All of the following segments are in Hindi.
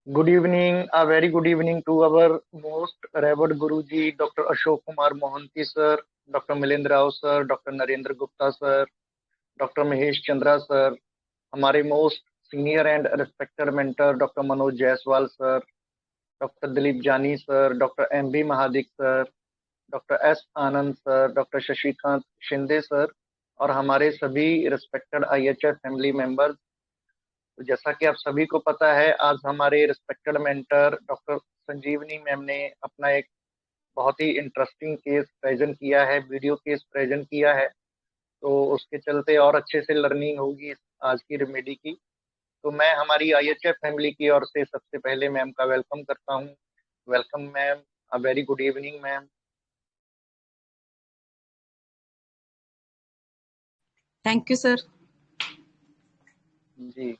Good evening, a very good evening to our most revered Guruji, Dr. Ashok Kumar Mohanty sir, Dr. Milendra Rao sir, Dr. Narendra Gupta sir, Dr. Mahesh Chandra sir, हमारे most senior and respected mentor Dr. Manoj Jaiswal sir, Dr. Dilip Jani sir, Dr. M.B. Mahadik sir, doctor S Anand sir, doctor Shashikant Shinde sir और हमारे सभी रिस्पेक्टेड आईएचएफ फैमिली मेंबर्स। तो जैसा कि आप सभी को पता है, आज हमारे रिस्पेक्टेड मेंटर डॉक्टर संजीवनी मैम ने अपना एक बहुत ही इंटरेस्टिंग केस प्रेजेंट किया है, वीडियो केस प्रेजेंट किया है। तो उसके चलते और अच्छे से लर्निंग होगी आज की रेमेडी की। तो मैं हमारी आईएचएफ फैमिली की ओर से सबसे पहले मैम का वेलकम करता हूँ। Welcome ma'am, a very good evening ma'am. Thank you sir. जी,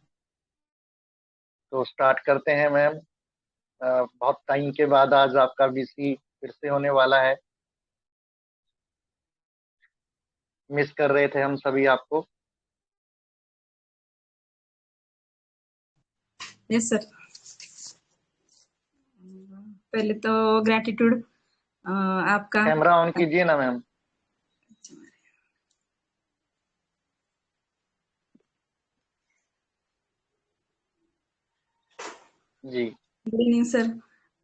तो स्टार्ट करते हैं मैम। बहुत टाइम के बाद आज आपका वीसी फिर से होने वाला है। मिस कर रहे थे हम सभी आपको। Yes sir. पहले तो ग्रैटिट्यूड आपका। कैमरा ऑन कीजिए ना मैम। जी गुड इवनिंग सर।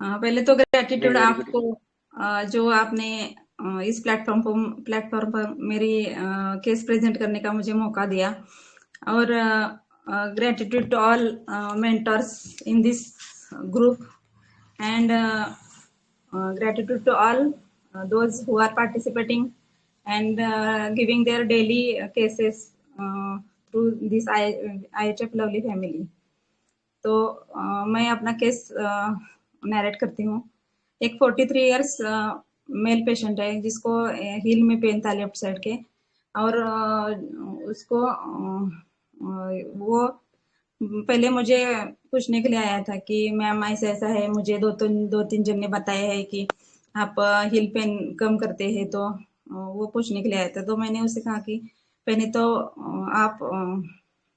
पहले तो जी, ग्रैटिट्यूड वेरी गुड। आपको, जो आपने इस प्लेटफॉर्म पर मेरी केस प्रेजेंट करने का मुझे मौका दिया। और gratitude to all mentors in this group and gratitude to all those who are participating and giving their daily cases through this IHF lovely family. तो मैं अपना केस नरेट करती हूँ। एक 43 इयर्स मेल पेशेंट है जिसको हील में पेन था लेफ्ट साइड के, और उसको वो पहले मुझे पूछने के लिए आया था कि मैम ऐसा ऐसा है, मुझे दो तीन जन ने बताया है कि आप हिल पेन कम करते हैं। तो वो पूछने के लिए आया था। तो मैंने उसे कहा कि पहले तो आप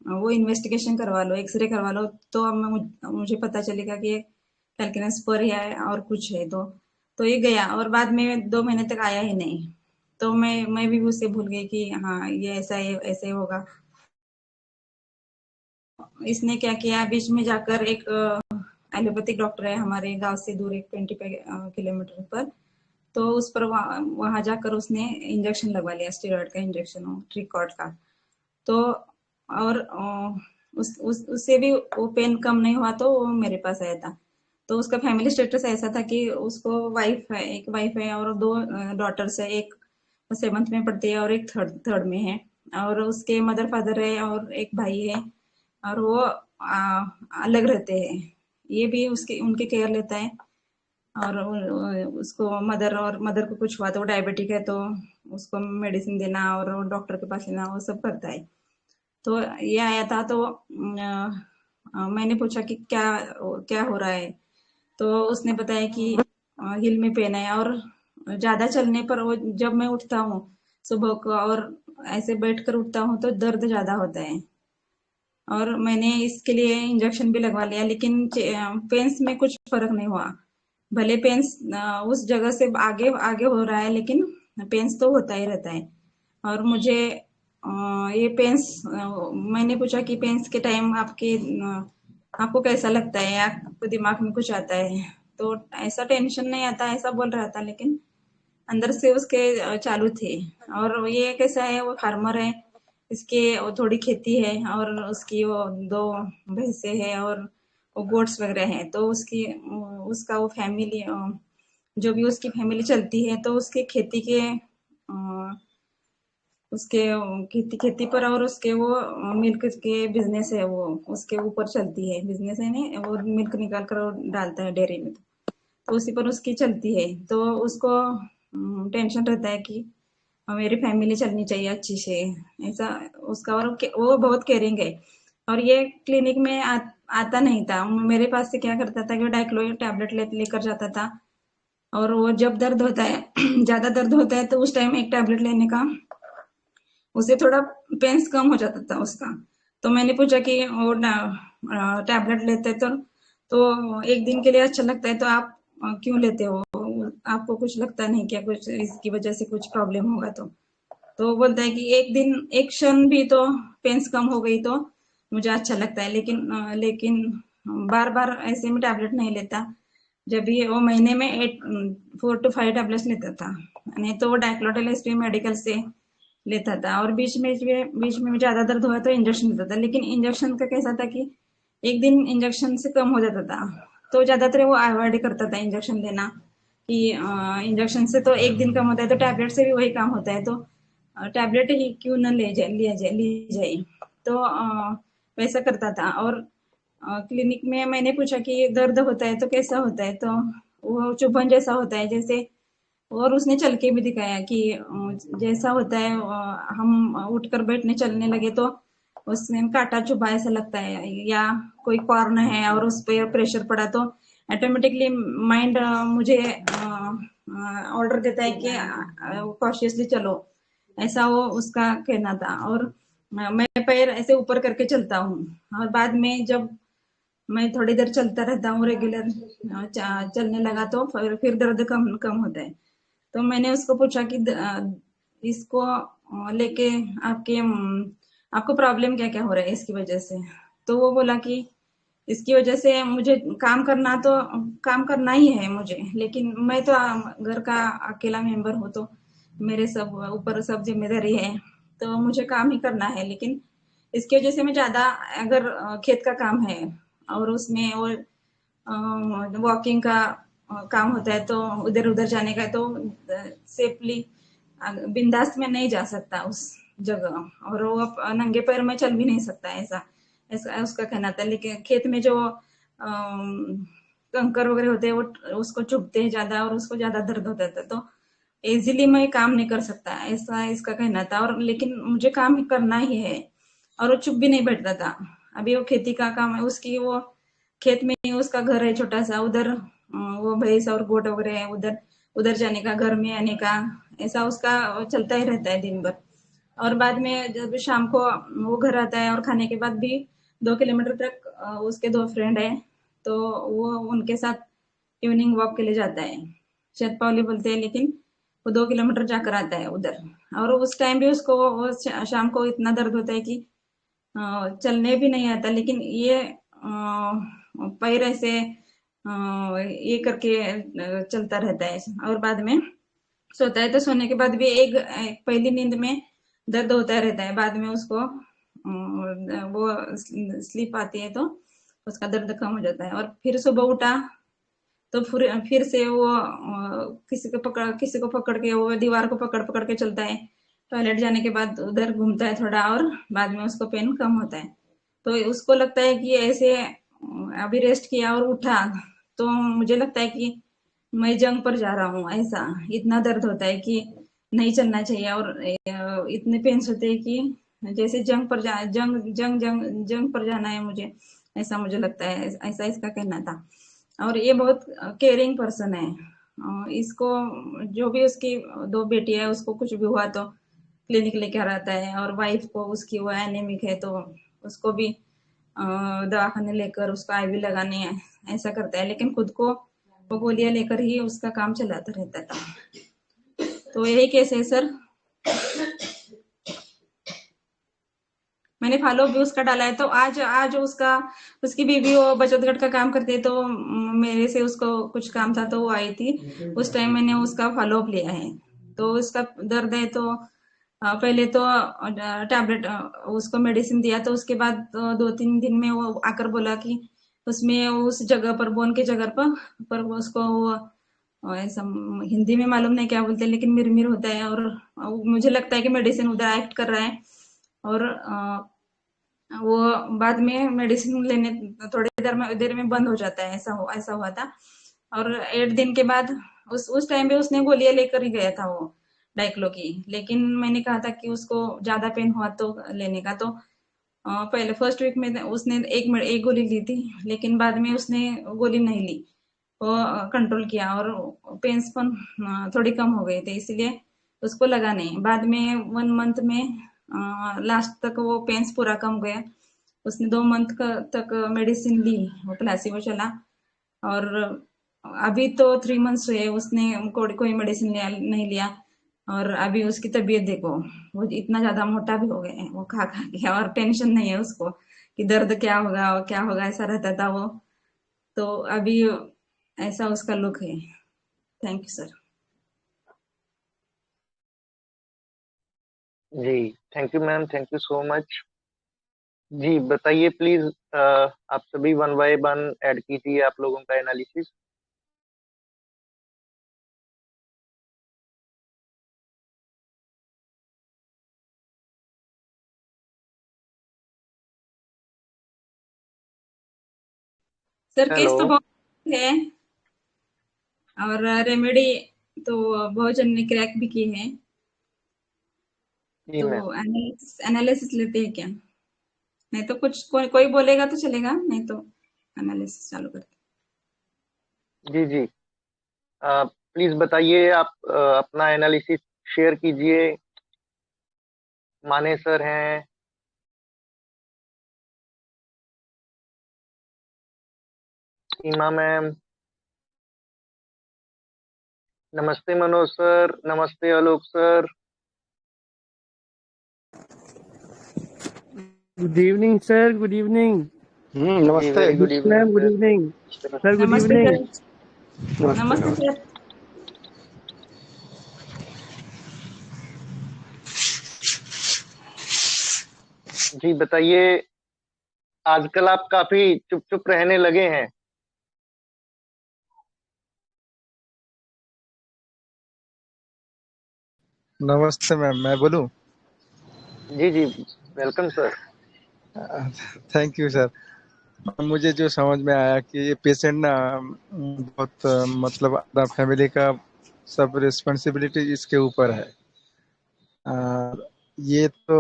वो इन्वेस्टिगेशन करवा लो, एक्सरे करवा लो, तो अब मुझे पता चलेगा कि कैल्किनस पर है और कुछ है। तो ये गया और बाद में 2 महीने तक आया ही नहीं। तो मैं भी उससे भूल गई कि हाँ ये ऐसा है, ऐसे होगा। इसने क्या किया, बीच में जाकर एक एलोपैथिक डॉक्टर है हमारे गांव से दूर, एक 25 किलोमीटर पर। तो उस पर वहां जाकर उसने इंजेक्शन लगवा लिया, स्टेरॉइड का इंजेक्शन, ट्रिकॉर्ड का। तो और उससे भी वो पेन कम नहीं हुआ, तो वो मेरे पास आया था। तो उसका फैमिली स्टेटस ऐसा था कि उसको एक वाइफ है और 2 डॉटर्स है। एक 7th में पढ़ती है और एक थर्ड में है। और उसके मदर फादर है और एक भाई है, और वो अलग रहते हैं। ये भी उसके उनके केयर लेता है। और उसको मदर को कुछ हुआ तो वो डायबिटिक है, तो उसको मेडिसिन देना और डॉक्टर के पास लेना वो सब करता है। तो ये आया था। तो मैंने पूछा कि क्या क्या हो रहा है। तो उसने बताया कि हिल में पेन है, और ज्यादा चलने पर वो, जब मैं उठता हूँ सुबह को और ऐसे बैठकर उठता हूँ तो दर्द ज्यादा होता है। और मैंने इसके लिए इंजेक्शन भी लगवा लिया, लेकिन पेन्स में कुछ फर्क नहीं हुआ। भले पेन्स उस जगह से आगे आगे हो रहा है, लेकिन पेन्स तो होता ही रहता है। और मुझे ये पेन्स, मैंने पूछा कि पेन्स के टाइम आपको कैसा लगता है, आपको दिमाग में कुछ आता है? तो ऐसा टेंशन नहीं आता, ऐसा बोल रहा था, लेकिन अंदर से उसके चालू थे। और ये कैसा है, वो फार्मर है, इसके वो थोड़ी खेती है, और उसकी वो 2 भैंसे है और वो गोट्स वगैरह हैं। तो उसका वो फैमिली, जो भी उसकी फैमिली चलती है, तो उसके खेती के उसके खेती खेती पर, और उसके वो मिल्क के बिजनेस है, वो उसके ऊपर चलती है। बिजनेस है नहीं, वो मिल्क निकाल कर डालता है डेयरी में, तो उसी पर उसकी चलती है। तो उसको टेंशन रहता है कि मेरी फैमिली चलनी चाहिए अच्छी से, ऐसा उसका। और वो बहुत केयरिंग है। और ये क्लिनिक में आता नहीं था मेरे पास से। क्या करता था कि डाइक्लो टैबलेट लेकर जाता था, और वो जब दर्द होता है ज्यादा दर्द होता है, तो उस टाइम एक टैबलेट लेने का उसे थोड़ा पेन्स कम हो जाता था उसका। तो मैंने पूछा कि वो टैबलेट लेते तो एक दिन के लिए अच्छा लगता है तो आप क्यों लेते हो? आपको कुछ लगता नहीं क्या कुछ इसकी वजह से कुछ प्रॉब्लम होगा? तो वो बोलता है कि एक दिन एक क्षण भी तो पेंस कम हो गई तो मुझे अच्छा लगता है, लेकिन बार बार ऐसे में टैबलेट नहीं लेता। जब भी वो महीने में 4 to 5 टैबलेट्स लेता था, नहीं तो वो डाइक्लोटेल एसपी मेडिकल से लेता था। और बीच में ज्यादा दर्द हुआ तो इंजेक्शन लेता था, लेकिन इंजेक्शन का कैसा था कि एक दिन इंजेक्शन से कम हो जाता था, तो ज्यादातर वो अवॉइड करता था इंजेक्शन लेना, कि इंजेक्शन से तो एक दिन कम होता है तो टैबलेट से भी वही काम होता है, तो टैबलेट ही क्यों न ली जाए। तो वैसा करता था। और क्लिनिक में मैंने पूछा कि दर्द होता है तो कैसा होता है, तो वो चुभन जैसा होता है जैसे। और उसने चल के भी दिखाया कि जैसा होता है, हम उठकर बैठने चलने लगे तो उसमें कांटा चुभा ऐसा लगता है, या कोई कॉर्न है और उस पर प्रेशर पड़ा तो ऑटोमेटिकली माइंड मुझे ऑर्डर देता है कि कॉशियसली चलो, ऐसा वो उसका कहना था। और मैं पैर ऐसे ऊपर करके चलता हूँ, और बाद में जब मैं थोड़ी देर चलता रहता हूँ रेगुलर चलने लगा तो फिर दर्द कम कम होता है। तो मैंने उसको पूछा कि इसको लेके आपको प्रॉब्लम क्या क्या हो रहा है इसकी वजह से। तो वो बोला कि इसकी वजह से मुझे काम करना ही है मुझे, लेकिन मैं तो घर का अकेला मेंबर हूँ, तो मेरे सब ऊपर सब जिम्मेदारी है, तो मुझे काम ही करना है। लेकिन इसकी वजह से मैं ज्यादा, अगर खेत का काम है और उसमें और वॉकिंग का काम होता है तो उधर उधर जाने का, तो सेफली बिंदास में नहीं जा सकता उस जगह, और वो नंगे पैर में चल भी नहीं सकता, ऐसा ऐसा उसका कहना था। लेकिन खेत में जो कंकर वगैरह होते हैं वो उसको चुभते हैं ज्यादा और उसको ज्यादा दर्द होता था, तो इजीली मैं काम नहीं कर सकता, ऐसा इसका कहना था। और लेकिन मुझे काम करना ही है, और वो चुप भी नहीं बैठता था। अभी वो खेती का काम है उसकी, वो खेत में ही उसका घर है छोटा सा, उधर वो भैंस और गोट वगैरह है, उधर उधर जाने का, घर में आने का, ऐसा उसका चलता ही रहता है दिन भर। और बाद में जब शाम को वो घर आता है और खाने के बाद भी 2 किलोमीटर तक उसके 2 फ्रेंड है, तो वो उनके साथ इवनिंग वॉक के लिए जाता है। शतपावली बोलते हैं, लेकिन वो 2 किलोमीटर जाकर आता है उधर। और उस टाइम भी उसको वो शाम को इतना दर्द होता है कि चलने भी नहीं आता, लेकिन ये पैर ऐसे ये करके चलता रहता है। और बाद में सोता है तो सोने के बाद भी एक पहली नींद में दर्द होता रहता है, बाद में उसको वो स्लीप आती है तो उसका दर्द कम हो जाता है। और फिर सुबह उठा तो फिर से वो किसी को पकड़ के वो दीवार को पकड़ पकड़ के चलता है। टॉयलेट जाने के बाद उधर घूमता है थोड़ा, और बाद में उसको पेन कम होता है। तो उसको लगता है कि ऐसे अभी रेस्ट किया और उठा तो मुझे लगता है कि मैं जंग पर जा रहा हूँ, ऐसा इतना दर्द होता है कि नहीं चलना चाहिए। और इतने पेन्स होते हैं कि जैसे जंग पर जाना है मुझे, ऐसा मुझे लगता है, ऐसा इसका कहना था। और ये बहुत केयरिंग पर्सन है। इसको जो भी उसकी 2 बेटी है उसको कुछ भी हुआ तो क्लिनिक लेकर आता है, और वाइफ को उसकी वो एनीमिक है तो उसको भी दवाखाने लेकर उसको आईवी लगाने है, ऐसा करता है। लेकिन खुद को वो गोलियां लेकर ही उसका काम चलाता रहता था। तो यही केस है सर। मैंने फॉलो भी उसका डाला है, तो आज आज उसकी बीवी वो बचत गट का काम करती है, तो मेरे से उसको कुछ काम था तो वो आई थी, उस टाइम मैंने उसका फॉलो अप लिया है। तो उसका दर्द है तो पहले तो टैबलेट उसको मेडिसिन दिया, तो उसके बाद 2-3 दिन में वो आकर बोला कि उसमें उस जगह पर बोन के जगह पर उसको ऐसा हिंदी में मालूम नहीं क्या बोलते हैं, लेकिन मिरमिर होता है, और मुझे लगता है कि मेडिसिन उधर एक्ट कर रहा है। और वो बाद में मेडिसिन लेने थोड़ी देर में बंद हो जाता है, ऐसा हुआ था। और 8 दिन के बाद उस टाइम पे उसने गोलियां लेकर ही गया था वो डाइक्लो की, लेकिन मैंने कहा था कि उसको ज्यादा पेन हुआ तो लेने का, तो पहले फर्स्ट वीक में उसने एक गोली ली थी, लेकिन बाद में उसने गोली नहीं ली, वो कंट्रोल किया, और पेन्स पण थोड़ी कम हो गई थी, इसलिए उसको लगा नहीं। बाद में 1 मंथ में लास्ट तक वो पेन्स पूरा कम गया, उसने 2 मंथ तक मेडिसिन ली, वो प्लेसिबो चला। और अभी तो 3 मंथ्स हुए, उसने कोई मेडिसिन नहीं लिया। और अभी उसकी तबीयत देखो, वो इतना ज्यादा मोटा भी हो गए हैं वो खा खा के, और टेंशन नहीं है उसको कि दर्द क्या होगा और क्या होगा, ऐसा रहता था वो। तो अभी ऐसा उसका लुक है। Thank you sir. जी, thank you ma'am, thank you so much. जी बताइए प्लीज, आप सभी वन बाय वन ऐड कीजिए आप लोगों का एनालिसिस। Sir hello. केस तो बहुत है, और रेमेडी तो बहुत जन ने क्रैक भी की है। जी तो मैम। एनालिसिस लेते हैं क्या? नहीं तो कुछ कोई बोलेगा तो चलेगा, नहीं तो एनालिसिस चालू करते जी जी, प्लीज बताइए आप, अपना एनालिसिस शेयर कीजिए। माने सर हैं। सीमा मैम। नमस्ते मनोज सर, नमस्ते Alok sir. Good evening sir, good evening. जी नमस्ते। Very good evening ma'am good sir. Evening sir, हैं। गुड नमस्ते इवनिंग। सर। नमस्ते नमस्ते नमस्ते। सर। जी बताइए, आजकल आप काफी चुप चुप रहने लगे हैं। नमस्ते मैम, मैं बोलूं? जी जी, welcome sir. Thank you sir. मुझे जो समझ में आया कि ये पेशेंट ना बहुत मतलब अपना फैमिली का सब रिस्पॉन्सिबिलिटी इसके ऊपर है। ये तो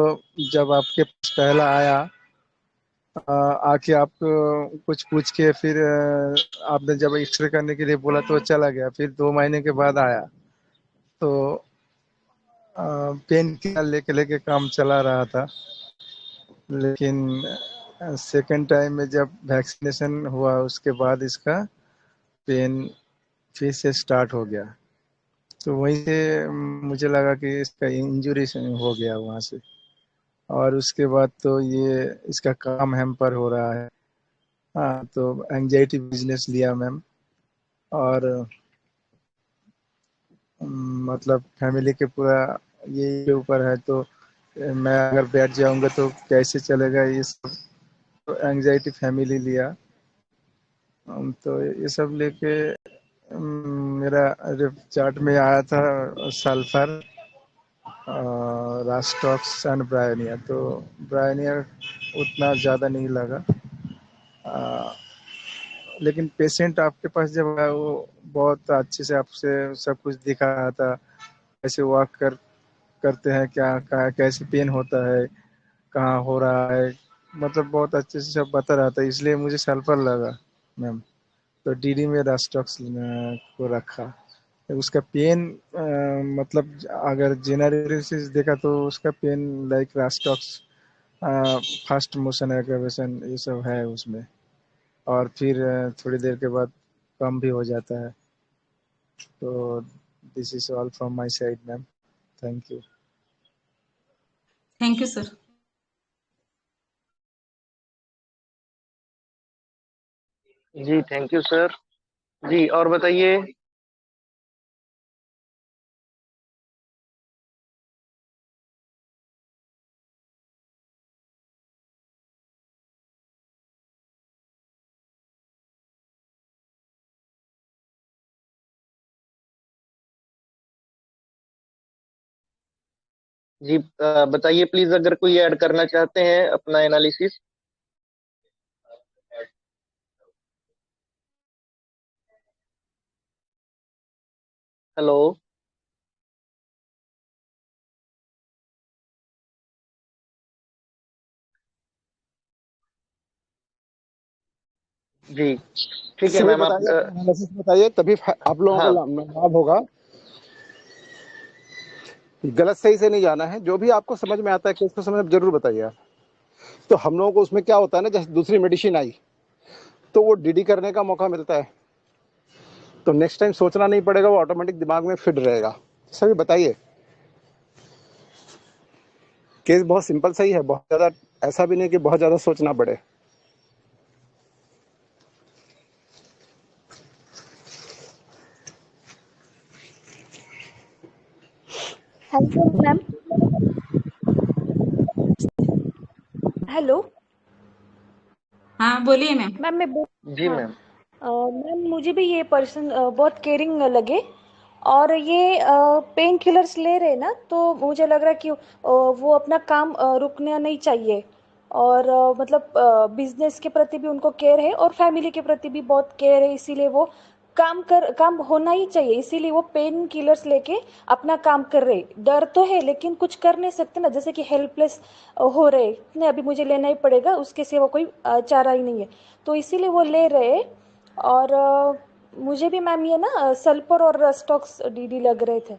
जब आपके पास पहला आया, आके आप कुछ पूछ के फिर आपने जब एक्सरे करने के लिए बोला तो वो चला गया। फिर 2 महीने के बाद आया तो पेन किलर लेके लेके काम चला रहा था। लेकिन सेकंड टाइम में जब वैक्सीनेशन हुआ उसके बाद इसका पेन फिर से स्टार्ट हो गया। तो वहीं से मुझे लगा कि इसका इंजरी हो गया वहाँ से। और उसके बाद तो ये इसका काम हैम्पर हो रहा है। हाँ, तो एंजाइटी बिजनेस लिया मैम। और मतलब फैमिली के पूरा ये ऊपर है। तो मैं अगर बैठ जाऊंगा तो कैसे चलेगा ये सब। तो एंजाइटी फैमिली लिया। तो ये सब लेके मेरा चार्ट में आया था सल्फर, रास्टॉक्स एंड ब्रायनिया। तो ब्रायनिया उतना ज़्यादा नहीं लगा। अ, लेकिन पेशेंट आपके पास जब आया वो बहुत अच्छे से आपसे सब कुछ दिखा रहा था। कैसे वॉक करते हैं, क्या कैसे पेन होता है, कहाँ हो रहा है, मतलब बहुत अच्छे से सब बता रहा था। इसलिए मुझे सल्फर लगा मैम। तो डीडी में रास्टॉक्स को रखा। उसका पेन मतलब अगर जेनरेसिस देखा तो उसका पेन लाइक रास्टॉक्स, फास्ट मोशन एग्रावेशन ये सब है उसमें। और फिर थोड़ी देर के बाद कम भी हो जाता है। तो this is all from my side ma'am. Thank you. Thank you sir. जी थैंक यू सर। जी और बताइए। जी बताइए प्लीज, अगर कोई ऐड करना चाहते हैं अपना एनालिसिस। हेलो। जी ठीक है सभी मैम, आप बताइए, अपना एनालिसिस बताइए, तभी आप लोगों को हाँ लाभ होगा। गलत सही से नहीं जाना है। जो भी आपको समझ में आता है केस को समझ जरूर बताइए आप। तो हम लोगों को उसमें क्या होता है ना, जैसे दूसरी मेडिसिन आई तो वो डीडी करने का मौका मिलता है, तो नेक्स्ट टाइम सोचना नहीं पड़ेगा, वो ऑटोमेटिक दिमाग में फिट रहेगा। सभी बताइए, केस बहुत सिंपल सही है, बहुत ज़्यादा ऐसा भी नहीं कि बहुत ज़्यादा सोचना पड़े। Hello ma'am. हेलो हाँ बोलिए मैम। मैम, जी हाँ मैम। मैम, मुझे भी ये पर्सन बहुत केयरिंग लगे। और ये पेन किलर्स ले रहे ना, तो मुझे लग रहा है कि वो अपना काम रुकना नहीं चाहिए। और मतलब बिजनेस के प्रति भी उनको केयर है और फैमिली के प्रति भी बहुत केयर है, इसीलिए वो काम होना ही चाहिए, इसीलिए वो पेन किलर्स लेके अपना काम कर रहे। डर तो है लेकिन कुछ कर नहीं सकते ना, जैसे कि हेल्पलेस हो रहे नहीं, अभी मुझे लेना ही पड़ेगा, उसके सिवा कोई चारा ही नहीं है, तो इसीलिए वो ले रहे। और मुझे भी मैम ये ना सल्फर और स्टॉक्स डीडी लग रहे थे,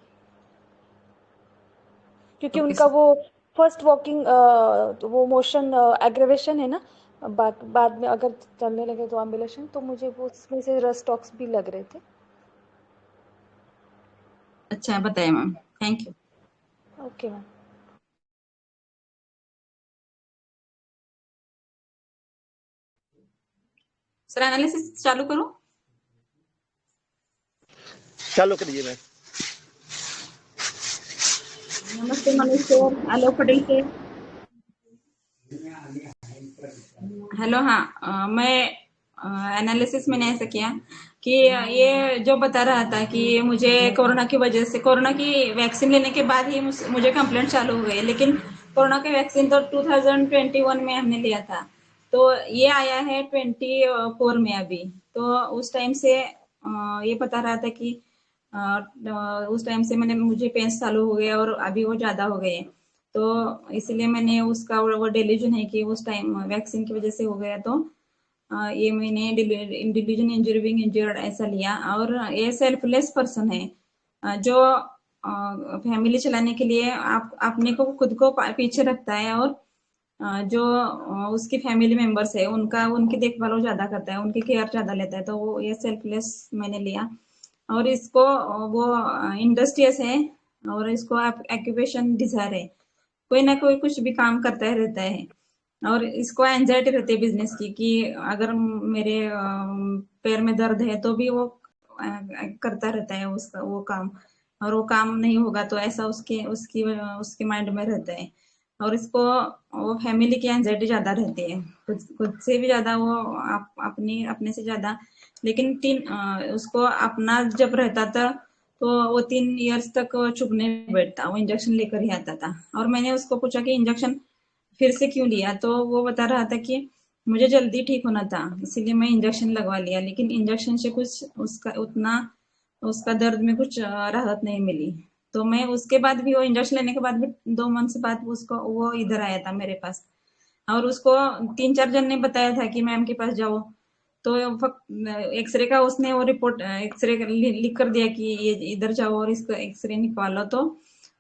क्योंकि ओके उनका सर। वो फर्स्ट वॉकिंग वो मोशन एग्रेवेशन है ना, बाद में अगर चलने लगे तो एम्बुलेशन, तो मुझे वो उसमें से रस्टॉक्स भी लग रहे थे। अच्छा बताया ma'am, thank you. Okay ma'am. Sir analysis चालू करूं? चालू करिए मैम। नमस्ते मनोज सर, आलोक पटेल सर। हेलो। हाँ मैं एनालिसिस मैंने ऐसा किया कि ये जो बता रहा था कि मुझे कोरोना की वजह से, कोरोना की वैक्सीन लेने के बाद ही मुझे कंप्लेंट चालू हो गई, लेकिन कोरोना की वैक्सीन तो 2021 में हमने लिया था, तो ये आया है 24 में अभी। तो उस टाइम से ये बता रहा था कि उस टाइम से मुझे पेन्स चालू हो गए और अभी वो ज्यादा हो गए, तो इसलिए मैंने उसका वो डिलीजन है कि उस टाइम वैक्सीन की वजह से हो गया, तो ये मैंने डिलीजन इंजरिंग इंजर्ड ऐसा लिया। और ये सेल्फलेस पर्सन है, जो फैमिली चलाने के लिए आप अपने को खुद को पीछे रखता है, और जो उसकी फैमिली मेंबर्स है उनका उनकी देखभाल वो ज्यादा करता है, उनकी केयर ज्यादा लेता है, तो वो ये सेल्फलेस मैंने लिया। और इसको वो इंडस्ट्रियस है, और इसको आप एक्यूपेशन डिजायर है, कोई ना कोई कुछ भी काम करता ही रहता है। और इसको एंजाइटी रहती है बिजनेस की कि अगर मेरे पैर में दर्द है तो भी वो करता रहता है उसका वो काम, और वो काम नहीं होगा तो ऐसा उसके उसकी उसके माइंड में रहता है। और इसको वो फैमिली की एंजाइटी ज्यादा रहती है, खुद खुद से भी ज्यादा, वो अपनी अपने से ज्यादा। लेकिन उसको अपना जब रहता था तो वो 3 इयर्स तक वो चुप नहीं बैठता, वो इंजेक्शन लेकर ही आता था। और मैंने उसको पूछा कि इंजेक्शन फिर से क्यों लिया, तो वो बता रहा था कि मुझे जल्दी ठीक होना था इसीलिए मैं इंजेक्शन लगवा लिया, लेकिन इंजेक्शन से कुछ उसका उतना उसका दर्द में कुछ राहत नहीं मिली। तो मैं उसके बाद भी, वो इंजेक्शन लेने के बाद भी 2 मंथ्स बाद उसको वो इधर आया था मेरे पास, और उसको 3-4 जन ने बताया था कि मैम के पास जाओ, तो एक्सरे का उसने वो रिपोर्ट एक्सरे लिख कर दिया कि ये इधर जाओ और इसका एक्सरे निकालो, तो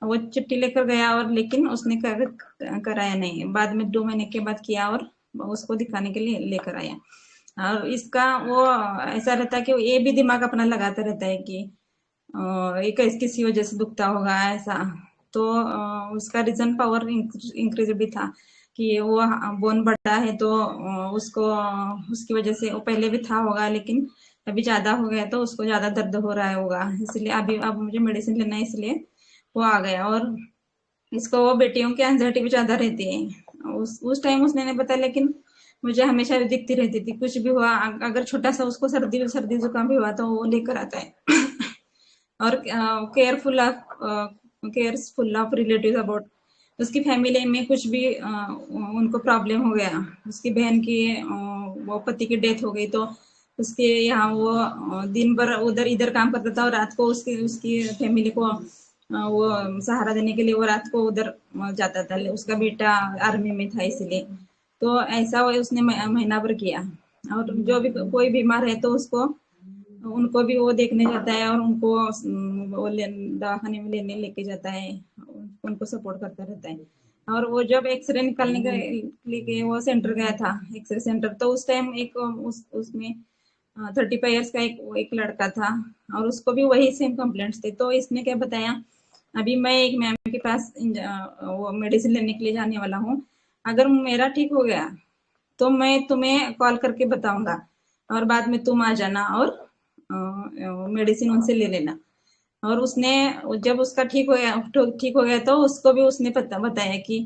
वो चिट्ठी लेकर गया, और लेकिन उसने कराया नहीं, बाद में 2 महीने के बाद किया और उसको दिखाने के लिए लेकर आया। और इसका वो ऐसा रहता है कि ये भी दिमाग अपना लगाता रहता है कि ये किसी वजह से दुखता होगा ऐसा। तो उसका रीजन पावर इंक्रीज भी था कि वो बोन बड़ा है, तो उसको उसकी वजह से वो पहले भी था होगा, लेकिन अभी ज्यादा हो गया तो उसको ज्यादा दर्द हो रहा होगा, इसलिए अभी अब मुझे मेडिसिन लेना है, इसलिए वो आ गया। और इसको वो बेटियों की एंजाइटी भी ज्यादा रहती है, उस टाइम उसने नहीं बताया, लेकिन मुझे हमेशा दिखती रहती थी, कुछ भी हुआ अगर छोटा सा उसको सर्दी सर्दी जुकाम भी हुआ तो वो लेकर आता है। और केयरफुल ऑफ रिलेटिव अबाउट उसकी फैमिली में कुछ भी उनको प्रॉब्लम हो गया, उसकी बहन की वो पति की डेथ हो गई, तो उसके यहाँ वो दिन भर उधर इधर काम करता था, और रात को उसकी उसकी फैमिली को वो सहारा देने के लिए वो रात को उधर जाता था, उसका बेटा आर्मी में था इसलिए। तो ऐसा वो उसने महीना भर किया। और जो भी कोई बीमार है तो उसको उनको भी वो देखने जाता है, और उनको वो दवाखाने में लेने लेके जाता है, उनको सपोर्ट करता रहता है। और वो जब एक्सरे निकालने के लिए वो सेंटर गया था, एक्सरे सेंटर, तो उस टाइम एक उसमें 35 ईयर्स का एक लड़का था और उसको भी वही सेम कंप्लेंट्स थे। तो इसने क्या बताया, अभी मैं एक मैम के पास वो मेडिसिन लेने के लिए जाने वाला हूँ, अगर मेरा ठीक हो गया तो मैं तुम्हें कॉल करके बताऊंगा और बाद में तुम आ जाना और मेडिसिन उनसे ले लेना। और उसने जब उसका ठीक हो गया तो उसको भी उसने बताया कि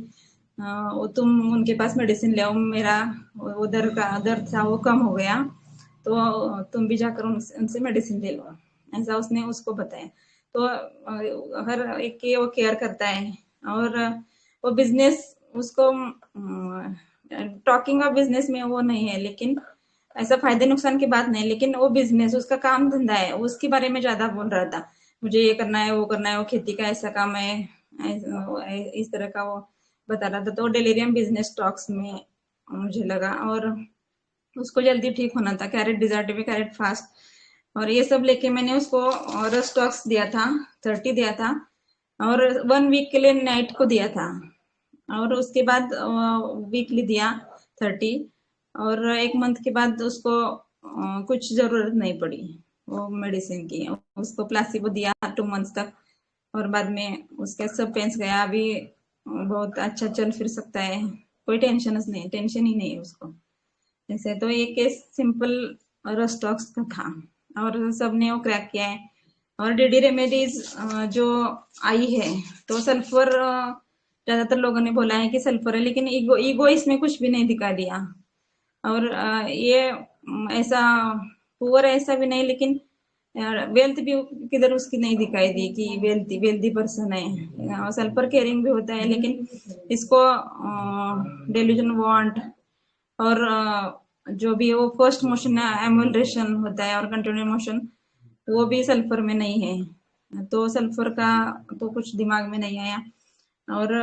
वो तुम उनके पास मेडिसिन ले आओ, मेरा वो दर्द था वो कम हो गया, तो तुम भी जाकर उनसे मेडिसिन ले लो, ऐसा उसने उसको बताया। तो हर एक की वो केयर करता है। और वो बिजनेस उसको टॉकिंग ऑफ बिजनेस में वो नहीं है, लेकिन ऐसा फायदे नुकसान की बात नहीं, लेकिन वो बिजनेस उसका काम धंधा है, उसके बारे में ज्यादा बोल रहा था, मुझे ये करना है वो करना है, वो खेती का ऐसा काम है, इस तरह का वो बता रहा था। तो डेलीरियम बिजनेस टॉक्स में मुझे लगा, और उसको जल्दी ठीक होना था, कैरेट डिजर्टिव कैरेट फास्ट, और ये सब लेके मैंने उसको रस्टॉक्स दिया था, 30 दिया था, और 1 वीक के लिए नाइट को दिया था, और उसके बाद वीकली दिया 30, और 1 मंथ के बाद उसको कुछ जरूरत नहीं पड़ी वो मेडिसिन की, उसको प्लासिबो दिया 2 मंथ्स तक, और बाद में उसका सब पेंस गया, अभी बहुत अच्छा चल फिर सकता है, कोई टेंशन ही नहीं है उसको। जैसे तो ये केस सिंपल रस्टॉक्स का था और सबने वो क्रैक किया है। और डीडी रेमेडीज जो आई है, तो सल्फर ज्यादातर लोगों ने बोला है कि सल्फर है, लेकिन ईगो इसमें कुछ भी नहीं दिखा दिया। और ये ऐसा पुअर ऐसा भी नहीं, लेकिन वेल्थ भी किधर उसकी नहीं दिखाई दी कि वेल्थी पर्सन है। सल्फर केयरिंग भी होता है, लेकिन इसको डेल्यूजन वांट और जो भी वो फर्स्ट मोशन एमुलरेशन होता है और कंटिन्यू मोशन, वो भी सल्फर में नहीं है, तो सल्फर का तो कुछ दिमाग में नहीं आया। और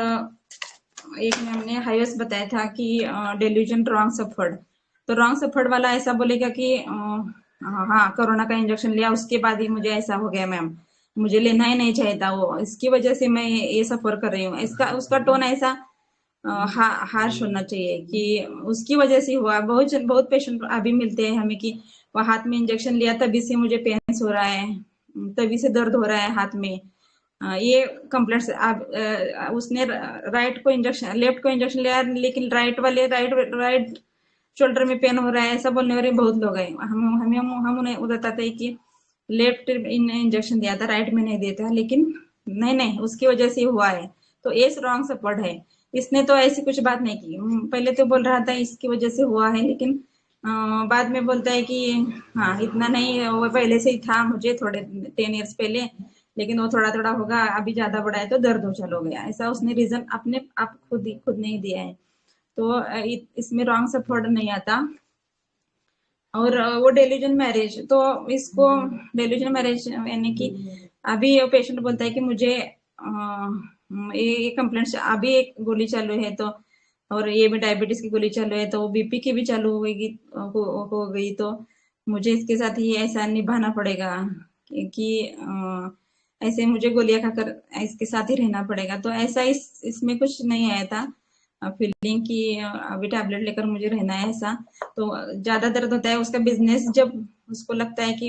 एक मैम ने हाईएस्ट बताया था कि डेल्यूजन रॉन्ग सफर्ड, तो रॉन्ग सफर्ड वाला ऐसा बोलेगा कि हाँ कोरोना का इंजेक्शन लिया उसके बाद ही मुझे ऐसा हो गया मैम, मुझे लेना ही नहीं चाहिए था वो, इसकी वजह से मैं ये सफर कर रही हूँ, इसका उसका टोन ऐसा हार्श होना चाहिए कि उसकी वजह से हुआ। बहुत बहुत पेशेंट अभी मिलते हैं हमें कि वो हाथ में इंजेक्शन लिया तभी से मुझे पेन हो रहा है, तभी से दर्द हो रहा है हाथ में, ये कंप्लेंट्स। उसने राइट को इंजेक्शन लेफ्ट को इंजेक्शन लिया, लेकिन राइट शोल्डर में पेन हो रहा है, ऐसा बोलने वाले बहुत लोग हैं। हम उन्हें बताते हैं कि लेफ्ट इंजेक्शन दिया था, राइट में नहीं दिया था, लेकिन नहीं उसकी वजह से हुआ है, तो ये रॉन्ग सपोर्ट है। इसने तो ऐसी कुछ बात नहीं की, पहले तो बोल रहा था इसकी वजह से हुआ है, लेकिन बाद में बोलता है कि हाँ इतना नहीं, वो पहले से ही था मुझे थोड़े 10 ईयर्स पहले, लेकिन वो थोड़ा थोड़ा होगा, अभी ज्यादा बड़ा है तो दर्द हो चालू हो गया, ऐसा उसने रीजन अपने आप खुद नहीं दिया है। तो इसमें रॉन्ग सपोर्ट नहीं आता। और वो डेल्यूजन मैरिज, तो इसको डेल्यूजन मैरिज यानी कि अभी पेशेंट बोलता है कि मुझे ये कंप्लेंट्स, अभी एक गोली चालू है, तो और ये भी डायबिटीज की गोली चालू है, तो बीपी की भी चालू हो गई, तो मुझे इसके साथ ही ऐसा निभाना पड़ेगा कि ऐसे मुझे गोलियां खाकर इसके साथ ही रहना पड़ेगा। तो ऐसा इसमें कुछ नहीं आया था फीलिंग की अभी टैबलेट लेकर मुझे रहना है ऐसा। तो ज्यादा दर्द होता है उसका बिजनेस, जब उसको लगता है कि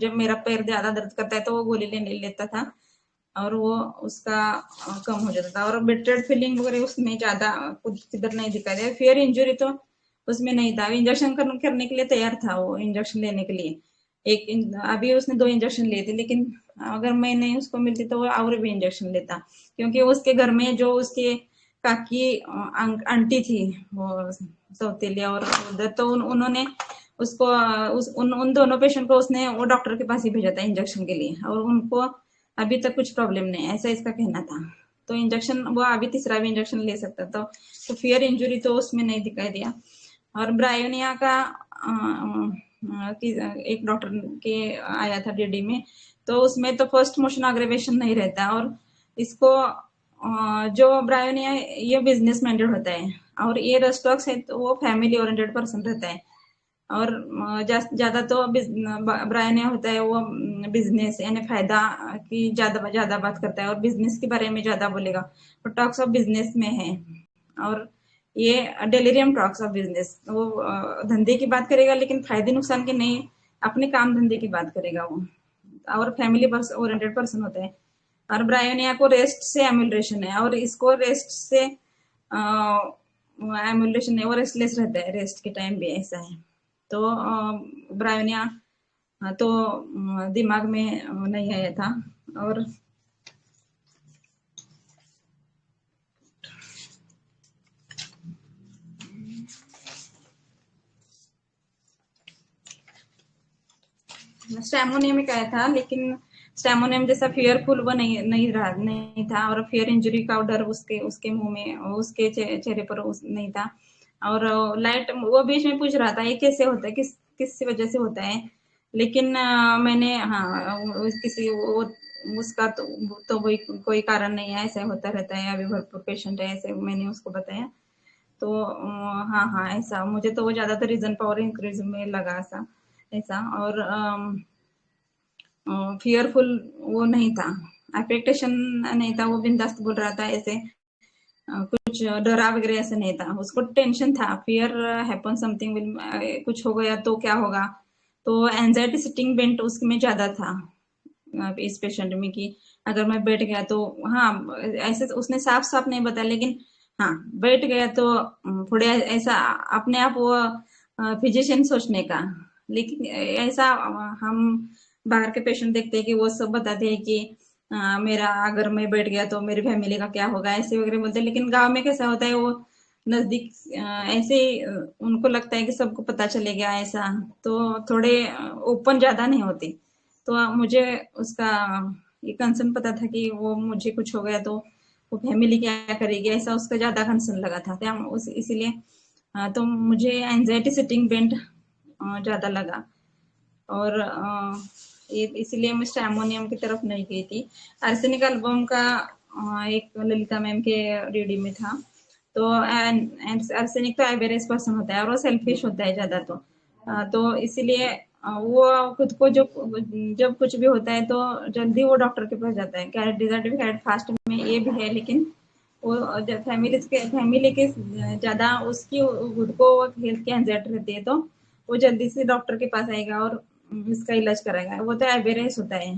जब मेरा पैर ज्यादा दर्द करता है तो वो गोली लेने लेता था और वो उसका कम हो जाता था। और बेटरेड फीलिंग वगैरह उसमें ज्यादा किधर नहीं दिखा दिया। फियर इंजुरी तो उसमें नहीं था, इंजेक्शन करने के लिए तैयार था वो, इंजेक्शन लेने के लिए अभी उसने 2 इंजेक्शन लिए थे, लेकिन अगर मैं नहीं उसको मिलती तो वो और भी इंजेक्शन लेता, क्योंकि उसके घर में जो उसके काकी आंटी थी वो सौतेलिया, और उधर तो उन्होंने उसको उन दोनों पेशेंट को उसने वो डॉक्टर के पास ही भेजा था इंजेक्शन के लिए, और उनको अभी तक कुछ प्रॉब्लम नहीं, ऐसा इसका कहना था। तो इंजेक्शन वो अभी तीसरा भी इंजेक्शन ले सकता था, तो फियर इंजुरी तो उसमें नहीं दिखाई दिया। और ब्रायोनिया का एक डॉक्टर के आया था डीडी में, तो उसमें तो फर्स्ट मोशन अग्रेवेशन नहीं रहता, और इसको जो ब्रायोनिया ये बिजनेस माइंडेड होता है, और ये रस्टॉक्स है तो वो फैमिली ओरिएंटेड पर्सन रहता है। और ज्यादा तो ब्रायनिया होता है वो बिजनेस यानी फायदा की ज्यादा बात करता है और बिजनेस के बारे में ज्यादा बोलेगा, वो टॉक्स ऑफ बिजनेस में है। और ये डेलिरियम टॉक्स ऑफ बिजनेस, वो धंधे की बात करेगा लेकिन फायदे नुकसान के नहीं, अपने काम धंधे की बात करेगा वो, और फैमिली ओरिएंटेड पर्सन होता है। और ब्रायोनिया को रेस्ट से एम्यूलरेशन है, और इसको रेस्ट से एम्यूलरेशन है, वो रेस्टलेस रहता है रेस्ट के टाइम भी, ऐसा है। तो ब्रायोनिया तो दिमाग में नहीं आया था। और स्टैमोनियम में आया था, लेकिन स्टैमोनियम जैसा फियरफुल वो नहीं था, और फियर इंजरी का डर उसके मुंह में, उसके चेहरे पर नहीं था। और लाइट वो बीच में पूछ रहा था ये कैसे होता है, किस वजह से होता है, लेकिन मैंने किसी वो उसका तो वही कोई कारण नहीं है, ऐसा होता रहता है, अभी भरपूर पेशेंट है, ऐसे मैंने उसको बताया। तो हाँ हाँ ऐसा, मुझे तो वो ज्यादातर रीजन पावर इंक्रीज में लगा ऐसा। और फियरफुल वो नहीं था, एक्सपेक्टेशन नहीं था, वो बिंदास बोल रहा था ऐसे, कुछ डरा वगैरह ऐसे नहीं था, उसको टेंशन था, फियर हैपन समथिंग विल, कुछ हो गया तो क्या होगा। तो एंजाइटी सिटिंग बेंट उसमें ज्यादा था इस पेशेंट में, कि अगर मैं बैठ गया तो, हाँ ऐसे तो उसने साफ साफ नहीं बताया, लेकिन हाँ बैठ गया तो थोड़े ऐसा अपने आप वो फिजिशियन सोचने का। लेकिन ऐसा हम बाहर के पेशेंट देखते हैं कि वो सब बताते हैं कि मेरा अगर मैं बैठ गया तो मेरी फैमिली का क्या होगा, ऐसे वगैरह बोलते हैं। लेकिन गांव में कैसा होता है, वो नजदीक ऐसे ही उनको लगता है कि सबको पता चलेगा ऐसा, तो थोड़े ओपन ज्यादा नहीं होती। तो मुझे उसका ये कंसर्न पता था कि वो मुझे कुछ हो गया तो वो फैमिली क्या करेगी, ऐसा उसका ज्यादा कंसर्न लगा था, इसीलिए तो मुझे एंजाइटी सिटिंग बेंट ज्यादा लगा। और ये इसलिए मैं स्टैमोनियम की तरफ नहीं गई थी। आर्सेनिक एल्बम का एक ललिता मैम के रीडिंग में था। तो आर्सेनिक तो एवरेज पर्सन होता है और वो सेल्फिश होता है ज्यादा, तो इसीलिए वो खुद को जब कुछ भी होता है तो जल्दी वो डॉक्टर के पास जाता है। डिजर्टिफाइड फास्ट में ये भी है, लेकिन वो फैमिली के ज्यादा उसकी खुद को हेल्थ की एंजाइटी रहती है, तो वो जल्दी से डॉक्टर के पास आएगा और इसका इलाज कराएगा, वो तो एवरेज होता है।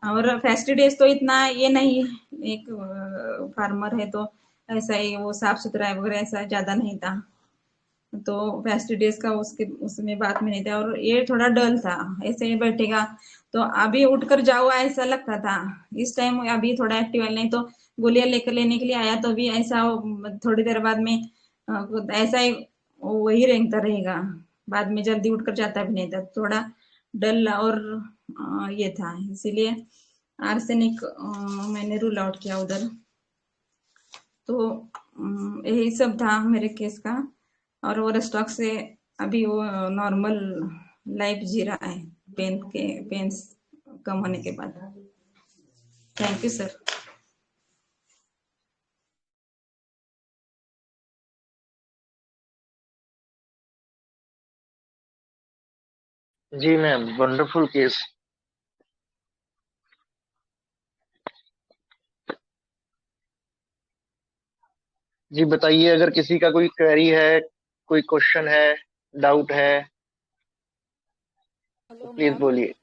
और फेस्टिडेज तो इतना ये नहीं, एक फार्मर है तो ऐसा ही वो साफ सुथरा वगैरह ऐसा ज्यादा नहीं था, तो फेस्टिडेज का उसमें बात में नहीं था। और ये थोड़ा डल था, ऐसे ही बैठेगा तो अभी उठकर जाओ ऐसा लगता था, इस टाइम अभी थोड़ा एक्टिव है, नहीं तो गोलियां लेकर लेने के लिए आया तो भी ऐसा थोड़ी देर बाद में ऐसा ही वही रेंगता रहेगा, बाद में जल्दी उठकर जाता भी नहीं था, थोड़ा डल और ये था, इसीलिए आर्सेनिक मैंने रूल आउट किया उधर। तो यही सब था मेरे केस का। और वो स्टॉक से अभी वो नॉर्मल लाइफ जी रहा है, पेन्स कम होने के बाद। Thank you sir. जी मैम, वंडरफुल केस। जी बताइए, अगर किसी का कोई क्वेरी है, कोई क्वेश्चन है, डाउट है, तो हेलो प्लीज मैम। बोलिए।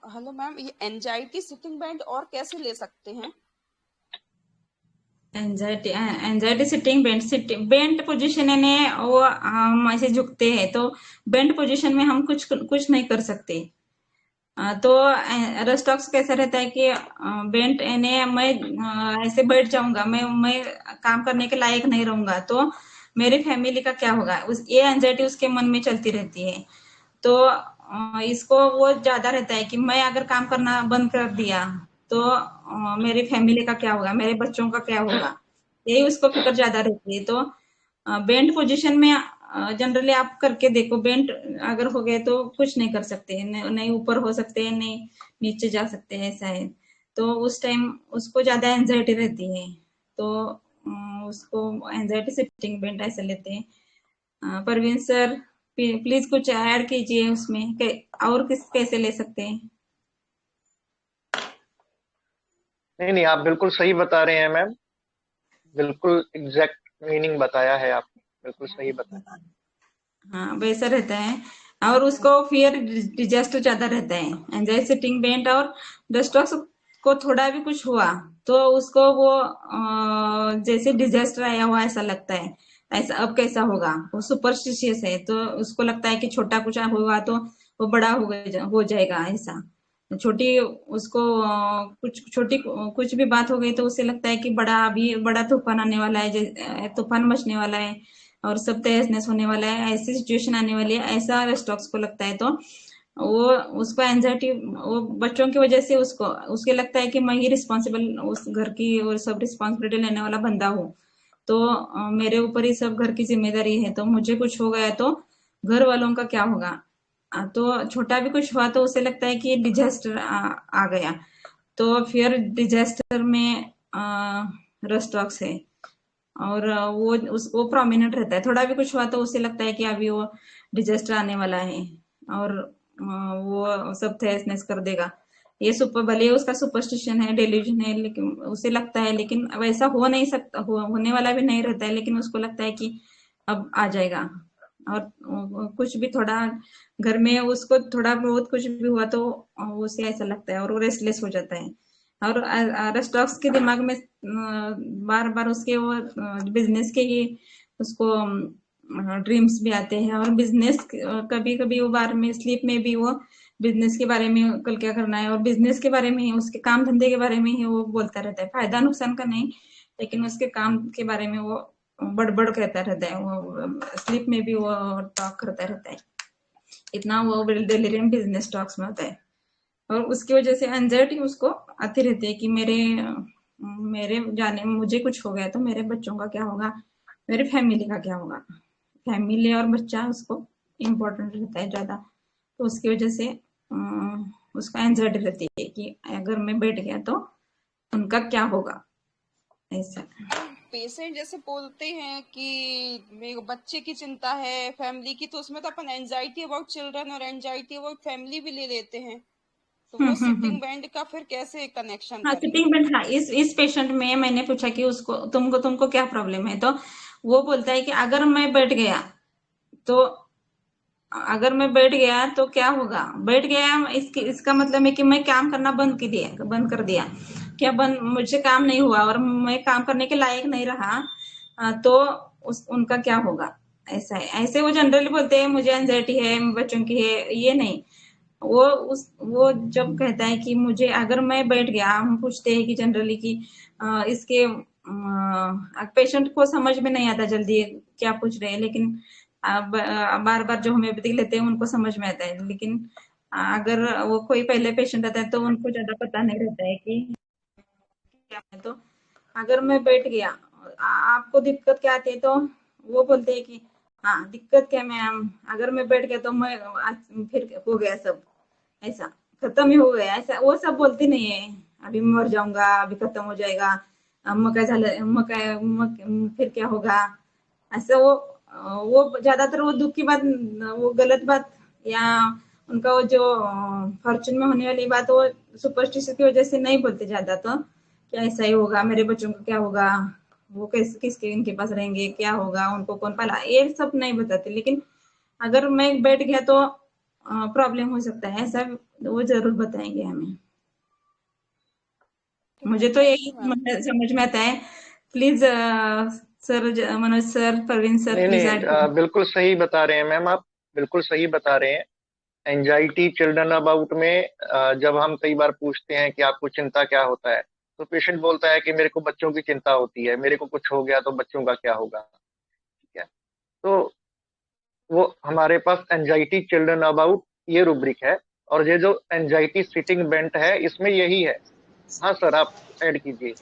हेलो मैम, ये एंजाइटी सिटिंग बेंट और कैसे ले सकते हैं? एंजाइटी सिटिंग बेंट पोजीशन है, वो हम ऐसे झुकते हैं, तो बेंट पोजीशन में हम कुछ नहीं कर सकते। तो रेस्टॉक्स कैसा रहता है कि बेंट यानी मैं ऐसे बैठ जाऊंगा, मैं काम करने के लायक नहीं रहूंगा, तो मेरी फैमिली का क्या होगा, ये एंजाइटी उसके मन में चलती रहती है। तो इसको वो ज्यादा रहता है कि मैं अगर काम करना बंद कर दिया तो मेरी फैमिली का क्या होगा, मेरे बच्चों का क्या होगा, यही उसको फिक्र ज्यादा रहती है। तो बेंट पोजीशन में जनरली आप करके देखो, बेंट अगर हो गए तो कुछ नहीं कर सकते, नहीं ऊपर हो सकते हैं, नहीं नीचे जा सकते हैं, ऐसा है। तो उस टाइम उसको ज्यादा एंजाइटी रहती है, तो उसको एंजाइटी सिटिंग बेंट ऐसे लेते हैं। परवीन सर प्लीज कुछ ऐड कीजिए उसमें और कैसे ले सकते हैं? नहीं नहीं, आप बिल्कुल सही बता रहे हैं मैम। बिल्कुल एग्जैक्ट मीनिंग बताया है आपने, बिल्कुल सही बताया। हाँ, वैसा रहता है। और उसको फियर डिजास्टर ज्यादा रहता है, एंजाइटी सिटिंग बेंट। और डस्टॉक्स को थोड़ा भी कुछ हुआ तो उसको वो जैसे डिजास्टर आया हुआ ऐसा लगता है। ऐसा अब कैसा होगा, वो सुपरस्टिशियस है, तो उसको लगता है कि छोटा कुछ हुआ तो वो बड़ा हो जाएगा ऐसा। छोटी उसको कुछ छोटी कुछ भी बात हो गई तो उसे लगता है कि अभी बड़ा तूफान आने वाला है, तूफान मचने वाला है और सब तहस होने वाला है, ऐसी सिचुएशन आने वाली है, ऐसा स्टॉक्स को लगता है। तो वो उसको एंजाइटी, वो बच्चों की वजह से उसके लगता है कि मैं ही रिस्पॉन्सिबल, उस घर की और सब रिस्पॉन्सिबिलिटी लेने वाला बंदा हूँ। तो मेरे ऊपर ही सब घर की जिम्मेदारी है, तो मुझे कुछ हो गया तो घर वालों का क्या होगा। तो छोटा भी कुछ हुआ तो उसे लगता है कि डिजास्टर आ गया। तो फिर डिजास्टर में रस्टॉक्स है। और वो प्रोमिनेंट रहता है। थोड़ा भी कुछ हुआ तो उसे लगता है कि अभी वो डिजास्टर आने वाला है और वो सब तहस कर देगा। ये सुपर भले उसका सुपरस्टिशन है, डेल्यूजन है, लेकिन उसे लगता है, लेकिन वैसा हो नहीं सकता, होने वाला भी नहीं रहता है, लेकिन उसको लगता है कि अब आ जाएगा। और कुछ भी थोड़ा घर में उसको थोड़ा बहुत कुछ भी हुआ तो उसे ऐसा लगता है और वो रेस्टलेस हो जाता है। और स्टॉक्स के दिमाग में बार बार उसके वो बिजनेस के ही उसको ड्रीम्स भी आते हैं। और बिजनेस कभी कभी वो बार में स्लीप में भी वो बिजनेस के बारे में कल क्या करना है और बिजनेस के बारे में ही, उसके काम धंधे के बारे में ही वो बोलता रहता है, फायदा नुकसान का नहीं, लेकिन उसके काम के बारे में वो बड़बड़ कहता रहता है। वो स्लीप में भी वो टॉक करता रहता है, इतना वो डिलीरियम बिजनेस टॉक्स में होता है। और उसकी वजह से एंजाइटी उसको आती रहती है कि मेरे मेरे जाने मुझे कुछ हो गया तो मेरे बच्चों का क्या होगा, मेरे फैमिली का क्या होगा। फैमिली और बच्चा उसको इम्पोर्टेंट रहता है ज्यादा। तो उसकी वजह से उसको एंजाइटी रहती है कि अगर मैं बैठ गया तो उनका क्या होगा, ऐसा। पेशेंट जैसे बोलते हैं कि मेरे बच्चे की चिंता है, फैमिली की, तो उसमें तो अपन एंजाइटी अबाउट चिल्ड्रन और एंजाइटी अबाउट फैमिली भी ले लेते हैं। तो वो सिटिंग बैंड का फिर कैसे कनेक्शन हाँ, करें? Sitting bed. हाँ, इस पेशेंट में मैंने पूछा कि उसको तुमको क्या प्रॉब्लम है, तो वो बोलता है कि अगर मैं बैठ गया तो क्या होगा। बैठ गया इसका मतलब है कि मैं काम करना बंद कर दिया, क्या बंद, मुझे काम नहीं हुआ और मैं काम करने के लायक नहीं रहा। तो उनका क्या होगा, ऐसा है। ऐसे वो जनरली बोलते हैं मुझे एंजाइटी है, बच्चों की है, ये नहीं। वो जब कहता है कि मुझे अगर मैं बैठ गया, हम पूछते हैं कि जनरली कि इसके पेशेंट को समझ में नहीं आता जल्दी क्या पूछ रहे हैं, लेकिन बार बार जो होम्योपैथिक लेते हैं उनको समझ में आता है। लेकिन अगर वो कोई पहले पेशेंट आता है तो उनको ज्यादा पता नहीं रहता है कि क्या है। तो अगर मैं बैठ गया, आपको दिक्कत क्या आती है, तो वो बोलते हैं कि हाँ दिक्कत क्या मैम, अगर मैं बैठ गया तो मैं फिर हो गया सब, ऐसा खत्म ही हो गया, ऐसा वो सब बोलती नहीं है। अभी मर जाऊंगा, अभी खत्म हो जाएगा, मग काय झालं, फिर क्या होगा, ऐसा। वो ज्यादातर वो दुख की बात, वो गलत बात, या उनका वो जो फॉर्चून में होने वाली बात, वो सुपरस्टिशन की वजह से नहीं बोलते ज्यादा। तो क्या ऐसा ही होगा, मेरे बच्चों का क्या होगा, वो किसके इनके पास रहेंगे, क्या होगा, उनको कौन पाला, ये सब नहीं बताते। लेकिन अगर मैं बैठ गया तो प्रॉब्लम हो सकता है, ऐसा वो जरूर बताएंगे हमें। मुझे तो थैंक यही यू मैम। समझ में आता है। Please sir, Manoj sir, Praveen sir, नहीं प्लीज नहीं, ऐड करें। बिल्कुल सही बता रहे हैं मैम आप, बिल्कुल सही बता रहे हैं। एंजाइटी चिल्ड्रन अबाउट में जब हम कई बार पूछते हैं कि आपको चिंता क्या होता है, तो पेशेंट बोलता है कि मेरे को बच्चों की चिंता होती है, मेरे को कुछ हो गया तो बच्चों का क्या होगा। ठीक है। तो वो हमारे पास एंजाइटी चिल्ड्रन अबाउट ये रूब्रिक है। और ये जो एंजाइटी सिटिंग बेंट है इसमें यही है। हाँ सर, आप ऐड कीजिए।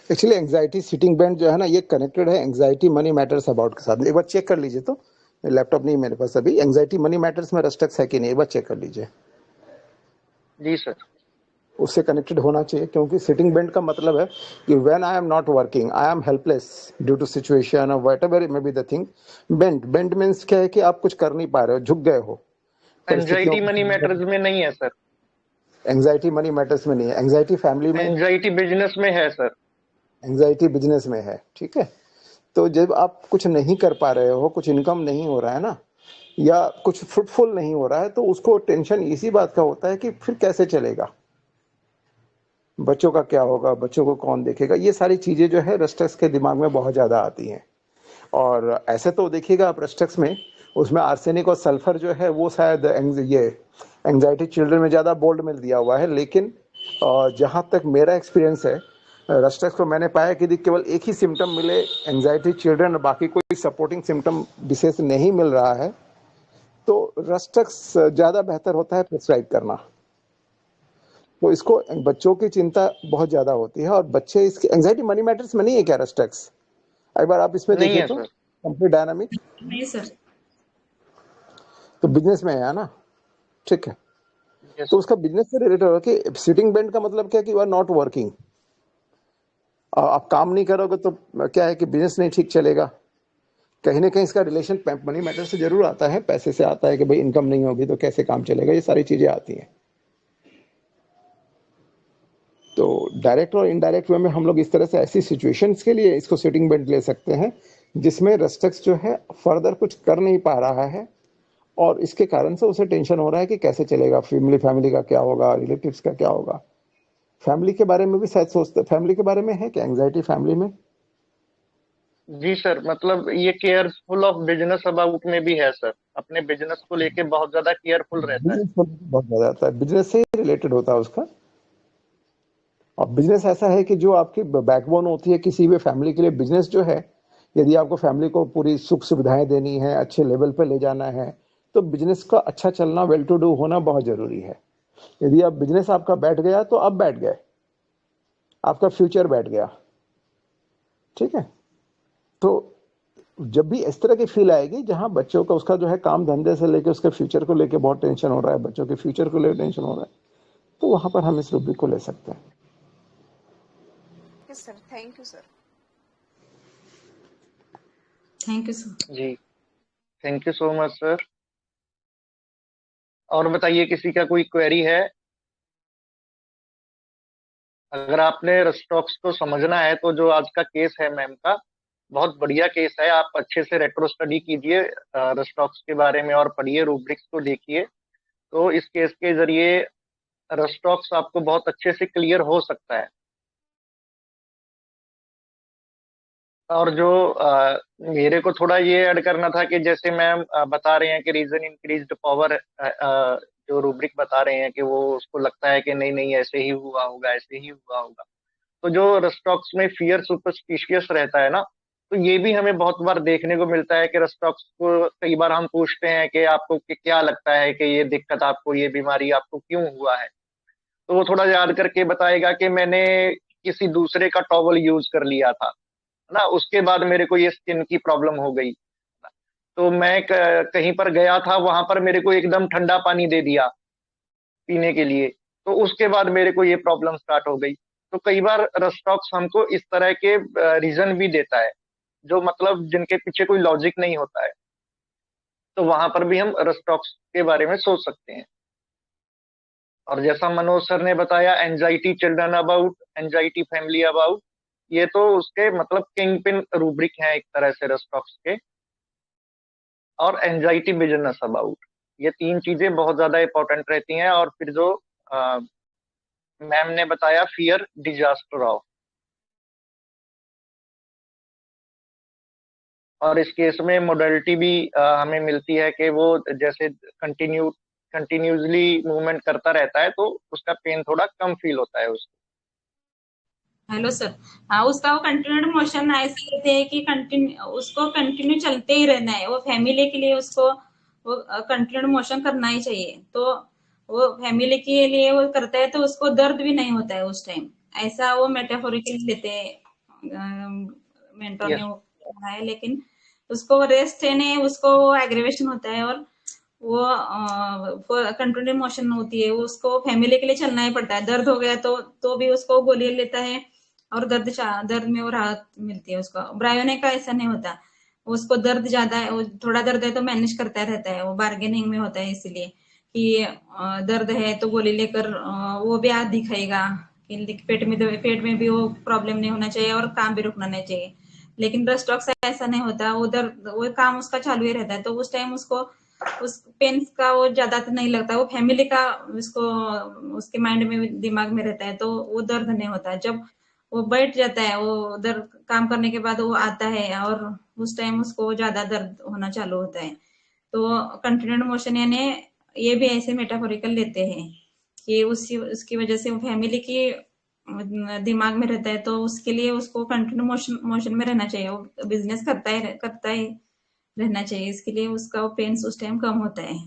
एक्चुअली एंग्जाइटी सिटिंग बैंड जो है ना, ये कनेक्टेड है एंग्जाइटी मनी मैटर्स अबाउट के साथ। एक बार चेक कर लीजिए, तो लैपटॉप नहीं मेरे पास अभी, एंग्जाइटी मनी मैटर्स में रस्टक्स है कि नहीं, एक बार चेक कर लीजिए। जी सर। उससे कनेक्टेड होना चाहिए, क्योंकि सिटिंग बेंड का मतलब है कि when I am not working, I am helpless due to situation और whatever may be the thing. Bend means क्या है कि आप कुछ कर नहीं पा रहे हो, झुक गए हो परिस्थितियों। एंजाइटी मनी मैटर्स में नहीं है सर। एंजाइटी मनी मैटर्स में नहीं है, एंजाइटी फैमिली में, एंजाइटी बिजनेस में है सर। एंजाइटी बिजनेस में है, ठीक है। तो जब आप कुछ नहीं कर पा रहे हो, कुछ इनकम नहीं हो रहा है ना, या कुछ फ्रूटफुल नहीं हो रहा है, तो उसको टेंशन इसी बात का होता है कि फिर कैसे चलेगा, बच्चों का क्या होगा, बच्चों को कौन देखेगा। ये सारी चीजें जो है रस्टक्स के दिमाग में बहुत ज्यादा आती हैं। और ऐसे तो देखिएगा आप रस्टक्स में, उसमें आर्सेनिक और सल्फर जो है वो शायद ये एंजाइटी चिल्ड्रन में ज्यादा बोल्ड में दिया हुआ है, लेकिन जहाँ तक मेरा एक्सपीरियंस है रस्टक्स को मैंने पाया कि केवल एक ही सिम्टम मिले एंजाइटी चिल्ड्रन और बाकी कोई सपोर्टिंग सिम्टम विशेष नहीं मिल रहा है, तो रस्टक्स ज्यादा बेहतर होता है प्रिस्क्राइब करना। तो इसको बच्चों की चिंता बहुत ज्यादा होती है, और बच्चे इसके एंजाइटी मनी मैटर्स में नहीं है क्या रस्टक्स? एक बार आप इसमें नहीं देखिए है तो सर। कंप्लीट डायनामिक नहीं सर। तो बिजनेस में है ना, ठीक है। यस तो उसका बिजनेस से रिलेटेड होगा कि सिटिंग बेंड का मतलब क्या कि यू आर नॉट वर्किंग, आप काम नहीं करोगे तो क्या है कि बिजनेस नहीं ठीक चलेगा। कहीं ना कहीं इसका रिलेशन मनी मैटर से जरूर आता है, पैसे से आता है कि भाई इनकम नहीं होगी तो कैसे काम चलेगा, ये सारी चीजें आती हैं। तो डायरेक्ट और इनडायरेक्ट वे में हम लोग इस तरह से ऐसी सिचुएशंस के लिए इसको सिटिंग बेंड ले सकते हैं जिसमें रस्टक्स जो है फर्दर कुछ कर नहीं पा रहा है, और इसके कारण से उसे टेंशन हो रहा है कि कैसे चलेगा, फैमिली का क्या होगा, रिलेटिव्स का क्या होगा। फैमिली के बारे में भी शायद सोचते, फैमिली के बारे में है क्या एंग्जाइटी फैमिली में? जी सर, मतलब ये केयरफुल ऑफ बिजनेस अबाउट में भी है सर। अपने बिजनेस को लेके बहुत ज्यादा केयरफुल रहता है। बिजनेस बहुत ज्यादा आता है, बिजनेस से ही रिलेटेड होता है उसका। और बिजनेस ऐसा है कि जो आपकी बैकबोन होती है किसी भी फैमिली के लिए, बिजनेस जो है, यदि आपको फैमिली को पूरी सुख सुविधाएं देनी है, अच्छे लेवल पे ले जाना है, तो बिजनेस का अच्छा चलना, वेल टू डू होना बहुत जरूरी है। यदि आप बिजनेस आपका बैठ गया तो आप बैठ गए, आपका फ्यूचर बैठ गया, ठीक है। तो जब भी इस तरह की फील आएगी जहां बच्चों का उसका जो है काम धंधे से लेके उसके फ्यूचर को लेके बहुत टेंशन हो रहा है, बच्चों के फ्यूचर को लेकर टेंशन हो रहा है, तो वहां पर हम इस रूब्रिक को ले सकते हैं। Yes sir, thank you sir. Thank you sir. जी, thank you so much sir. और बताइए, किसी का कोई क्वेरी है? अगर आपने रस्टॉक्स को समझना है तो जो आज का केस है मैम का, बहुत बढ़िया केस है। आप अच्छे से रेट्रो स्टडी कीजिए रस्टॉक्स के बारे में और पढ़िए, रूब्रिक्स को देखिए। तो इस केस के जरिए रस्टॉक्स आपको बहुत अच्छे से क्लियर हो सकता है। और जो मेरे को थोड़ा ये ऐड करना था कि जैसे मैम बता रहे हैं कि रीजन इंक्रीज्ड पावर, जो रूब्रिक बता रहे हैं कि वो उसको लगता है कि नहीं नहीं ऐसे ही हुआ होगा, ऐसे ही हुआ होगा। तो जो रस्टॉक्स में फियर सुपरस्टिशियस रहता है ना, तो ये भी हमें बहुत बार देखने को मिलता है कि रस्टॉक्स को कई बार हम पूछते हैं कि आपको क्या लगता है कि ये दिक्कत आपको, ये बीमारी आपको क्यों हुआ है। तो वो थोड़ा याद करके बताएगा कि मैंने किसी दूसरे का टॉवल यूज कर लिया था ना, उसके बाद मेरे को ये स्किन की प्रॉब्लम हो गई। तो मैं कहीं पर गया था, वहां पर मेरे को एकदम ठंडा पानी दे दिया पीने के लिए, तो उसके बाद मेरे को ये प्रॉब्लम स्टार्ट हो गई। तो कई बार रस्टॉक्स हमको इस तरह के रीजन भी देता है, जो मतलब जिनके पीछे कोई लॉजिक नहीं होता है। तो वहां पर भी हम रस्टॉक्स के बारे में सोच सकते हैं। और जैसा मनोज सर ने बताया, anxiety children about, anxiety family about, ये तो उसके मतलब किंग पिन रूब्रिक है एक तरह से रस्टॉक्स के। और एंजाइटी बिजनेस अबाउट, ये तीन चीजें बहुत ज्यादा इंपॉर्टेंट रहती हैं। और फिर जो मैम ने बताया, फियर डिजास्टर ऑफ। और इस केस में मोडेलिटी भी हमें मिलती है कि वो जैसे कंटिन्यूसली मूवमेंट करता रहता है, तो उसका पेन थोड़ा कम फील होता है उसको। Hello sir. हाँ, उसका वो कंटिन्यूड मोशन ऐसे लेते हैं कि उसको कंटिन्यू चलते ही रहना है। वो फैमिली के लिए उसको वो कंटिन्यूड मोशन करना ही चाहिए। तो वो फैमिली के लिए वो करता है तो उसको दर्द भी नहीं होता है उस टाइम। ऐसा वो मेटाफोरिकली लेते हैं, मेंटोर ने यस। वो कहा है। लेकिन उसको रेस्ट है नहीं, उसको वो एग्रीवेशन होता है और वो कंटिन्यू मोशन होती है, वो उसको फैमिली के लिए चलना ही पड़ता है। दर्द हो गया तो भी उसको गोली लेता है और दर्द में वो राहत मिलती है उसको। ब्रायोने का ऐसा नहीं होता, उसको दर्द ज्यादा है, वो थोड़ा दर्द है तो मैनेज करता रहता है, वो बार्गेनिंग में होता है इसलिए कि दर्द है तो गोली लेकर वो भी हाथ दिखाएगा कि पेट में भी वो प्रॉब्लम नहीं होना चाहिए और काम भी रुकना नहीं चाहिए। लेकिन ब्रेस्ट स्ट्रोक से ऐसा नहीं होता, उधर वो काम उसका चालू ही रहता है, तो उस टाइम उसको उस पेन का वो ज्यादा तो नहीं लगता, वो फैमिली का उसको उसके माइंड में दिमाग में रहता है, तो वो दर्द नहीं होता। जब वो बैठ जाता है, वो उधर काम करने के बाद वो आता है और उस टाइम उसको ज्यादा दर्द होना चालू होता है। तो कंटिन्यूड मोशन यानी ये भी ऐसे मेटाफोरिकल लेते हैं कि उसकी वजह से वो फैमिली की दिमाग में रहता है, तो उसके लिए उसको कंटिन्यू मोशन में रहना चाहिए, वो बिजनेस करता ही रहना चाहिए, इसके लिए उसका वो पेन उस टाइम कम होता है।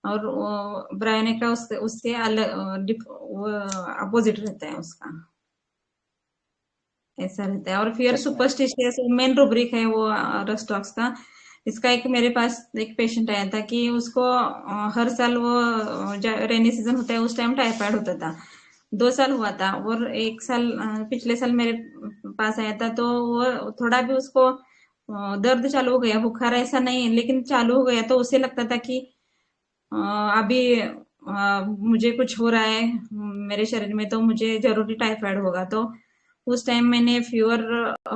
और ब्रायने का उससे अलग अपोजिट रहता है उसका, ऐसा रहता है। और फिर yes ma'am. Superstitious main rubric है वो रस्टॉक्स का। इसका एक मेरे पास एक पेशेंट आया था कि उसको हर साल वो रेनी सीजन होता है उस टाइम टाइफाइड होता था, 2 साल हुआ था। और एक साल पिछले साल मेरे पास आया था, तो वो थोड़ा भी उसको दर्द चालू हो गया, बुखार ऐसा नहीं है लेकिन चालू हो गया, तो उसे लगता था कि अभी मुझे कुछ हो रहा है मेरे शरीर में, तो मुझे जरूरी टाइफाइड होगा। तो उस टाइम मैंने फीवर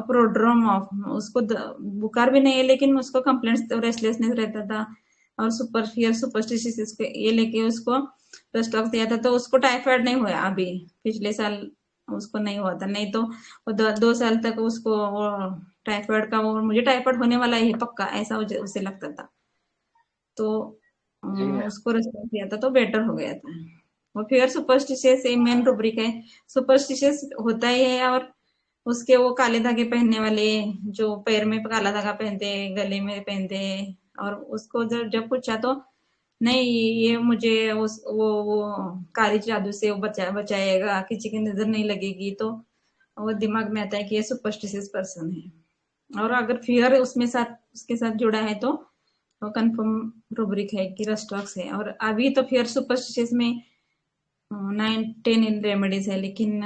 प्रोड्रोम ऑफ उसको बुखार भी नहीं है लेकिन उसको कंप्लेंट्स रेस्टलेसनेस रहता था, और सुपरस्टिशियस ये लेके उसको स्टॉक दिया था, तो उसको टाइफाइड नहीं हुआ अभी, पिछले साल उसको नहीं हुआ था। नहीं तो वो 2 साल तक उसको वो टाइफाइड का, वो मुझे टाइफाइड होने वाला है पक्का, ऐसा उसे लगता था। तो जी मैम। उसको रेस्पॉन्स दिया था तो बेटर हो गया था। और फिर सुपरस्टिशियस मेन रूब्रिक है, सुपरस्टिशियस होता ही है। और उसके वो काले धागे पहनने वाले, जो पैर में काला धागा पहनते हैं, गले में पहनते हैं, और उसको जब जब पूछा तो नहीं, ये मुझे वो काली जादू से वो बचाएगा, किसी की नजर नहीं लगेगी, तो वो दिमाग में आता है कि ये सुपरस्टिशियस पर्सन है। और अगर फियर उसके साथ जुड़ा है तो वो कंफर्म रूब्रिक है कि रस्टॉक्स है। और अभी तो फिर सुपरस्टिशियस में 9-10 रेमेडीज है, लेकिन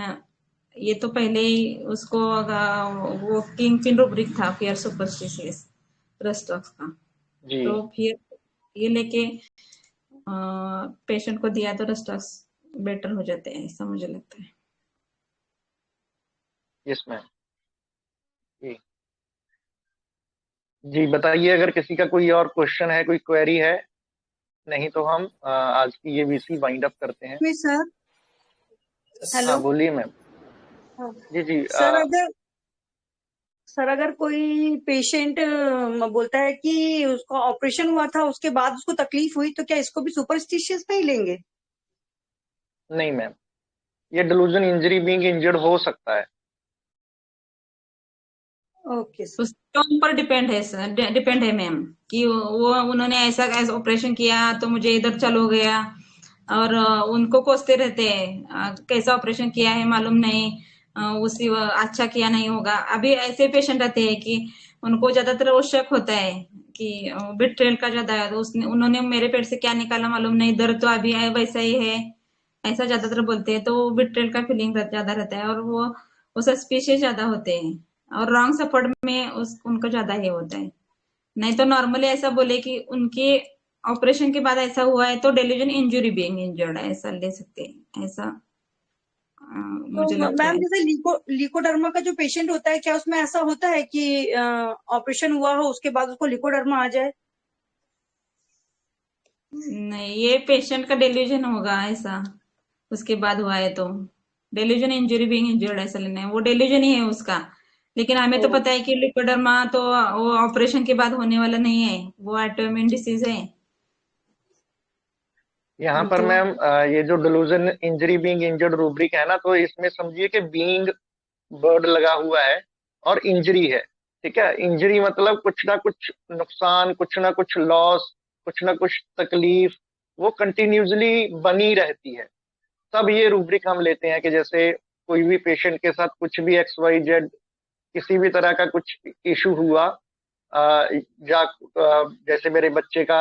ये तो पहले ही उसको वो किंग पिन रूब्रिक था फिर सुपरस्टिशियस रस्टॉक्स का। जी। तो फिर ये लेके पेशेंट को दिया तो रस्टॉक्स बेटर हो जाते हैं, ऐसा मुझे लगता है। Yes ma'am. जी। जी बताइए, अगर किसी का कोई और क्वेश्चन है, कोई क्वेरी है, नहीं तो हम आज की ये वीसी वाइंड अप करते हैं। में सर, हाँ हेलो। बोलिए मैम। हाँ, जी जी। सर अगर कोई पेशेंट बोलता है कि उसका ऑपरेशन हुआ था उसके बाद उसको तकलीफ हुई, तो क्या इसको भी सुपरस्टिशियस में ही लेंगे? नहीं मैम, ये डिलूजन इंजरी बीइंग इंजर्ड हो सकता है। Okay sir. उसके ऊपर डिपेंड है सर, डिपेंड है मैम, कि वो उन्होंने ऐसा ऐसा ऑपरेशन किया तो मुझे इधर चलो गया, और उनको कोसते रहते हैं कैसा ऑपरेशन किया है मालूम नहीं, उसी अच्छा किया नहीं होगा। अभी ऐसे पेशेंट आते हैं कि उनको ज्यादातर वो शक होता है कि बिट्रेल का ज्यादा है, तो उन्होंने मेरे पेट से क्या निकाला मालूम नहीं, दर्द तो अभी है वैसा ही है, ऐसा ज्यादातर बोलते हैं। तो बिट्रेल का फीलिंग ज्यादा रहता है, और वो सस्पिशियस ज्यादा होते हैं, और रॉन्ग सपोर्ट में उनको ज्यादा ये होता है। नहीं तो नॉर्मली ऐसा बोले कि उनके ऑपरेशन के बाद ऐसा हुआ है तो डेल्यूजन इंजुरी बीइंग इंजर्ड है, ऐसा ले सकते हैं, ऐसा मुझे तो लगता मैम है। जैसे लिकोडर्मा का जो पेशेंट होता है, क्या उसमें ऐसा होता है कि ऑपरेशन हुआ हो उसके बाद उसको लिकोडर्मा आ जाए? नहीं, ये पेशेंट का डेल्यूजन होगा ऐसा, उसके बाद हुआ है तो डेल्यूजन इंजुरी बीइंग इंजर्ड ऐसा लेना है, वो डेल्यूजन ही है उसका। लेकिन हमें तो ओ, पता है कि लिकोडर्मा तो वो ऑपरेशन के बाद होने वाला नहीं है, वो ऑटोइम्यून डिसीज है। यहाँ पर तो मैम ये जो delusion injury being injured rubric है ना, तो इसमें समझिए कि बीइंग वर्ड लगा हुआ है और इंजरी है। ठीक है, इंजरी मतलब कुछ ना कुछ नुकसान, कुछ ना कुछ लॉस, कुछ ना कुछ तकलीफ वो कंटिन्यूसली बनी रहती है। तब ये रूब्रिक हम लेते हैं कि जैसे कोई भी पेशेंट के साथ कुछ भी XYZ किसी भी तरह का कुछ इशू हुआ, जैसे मेरे बच्चे का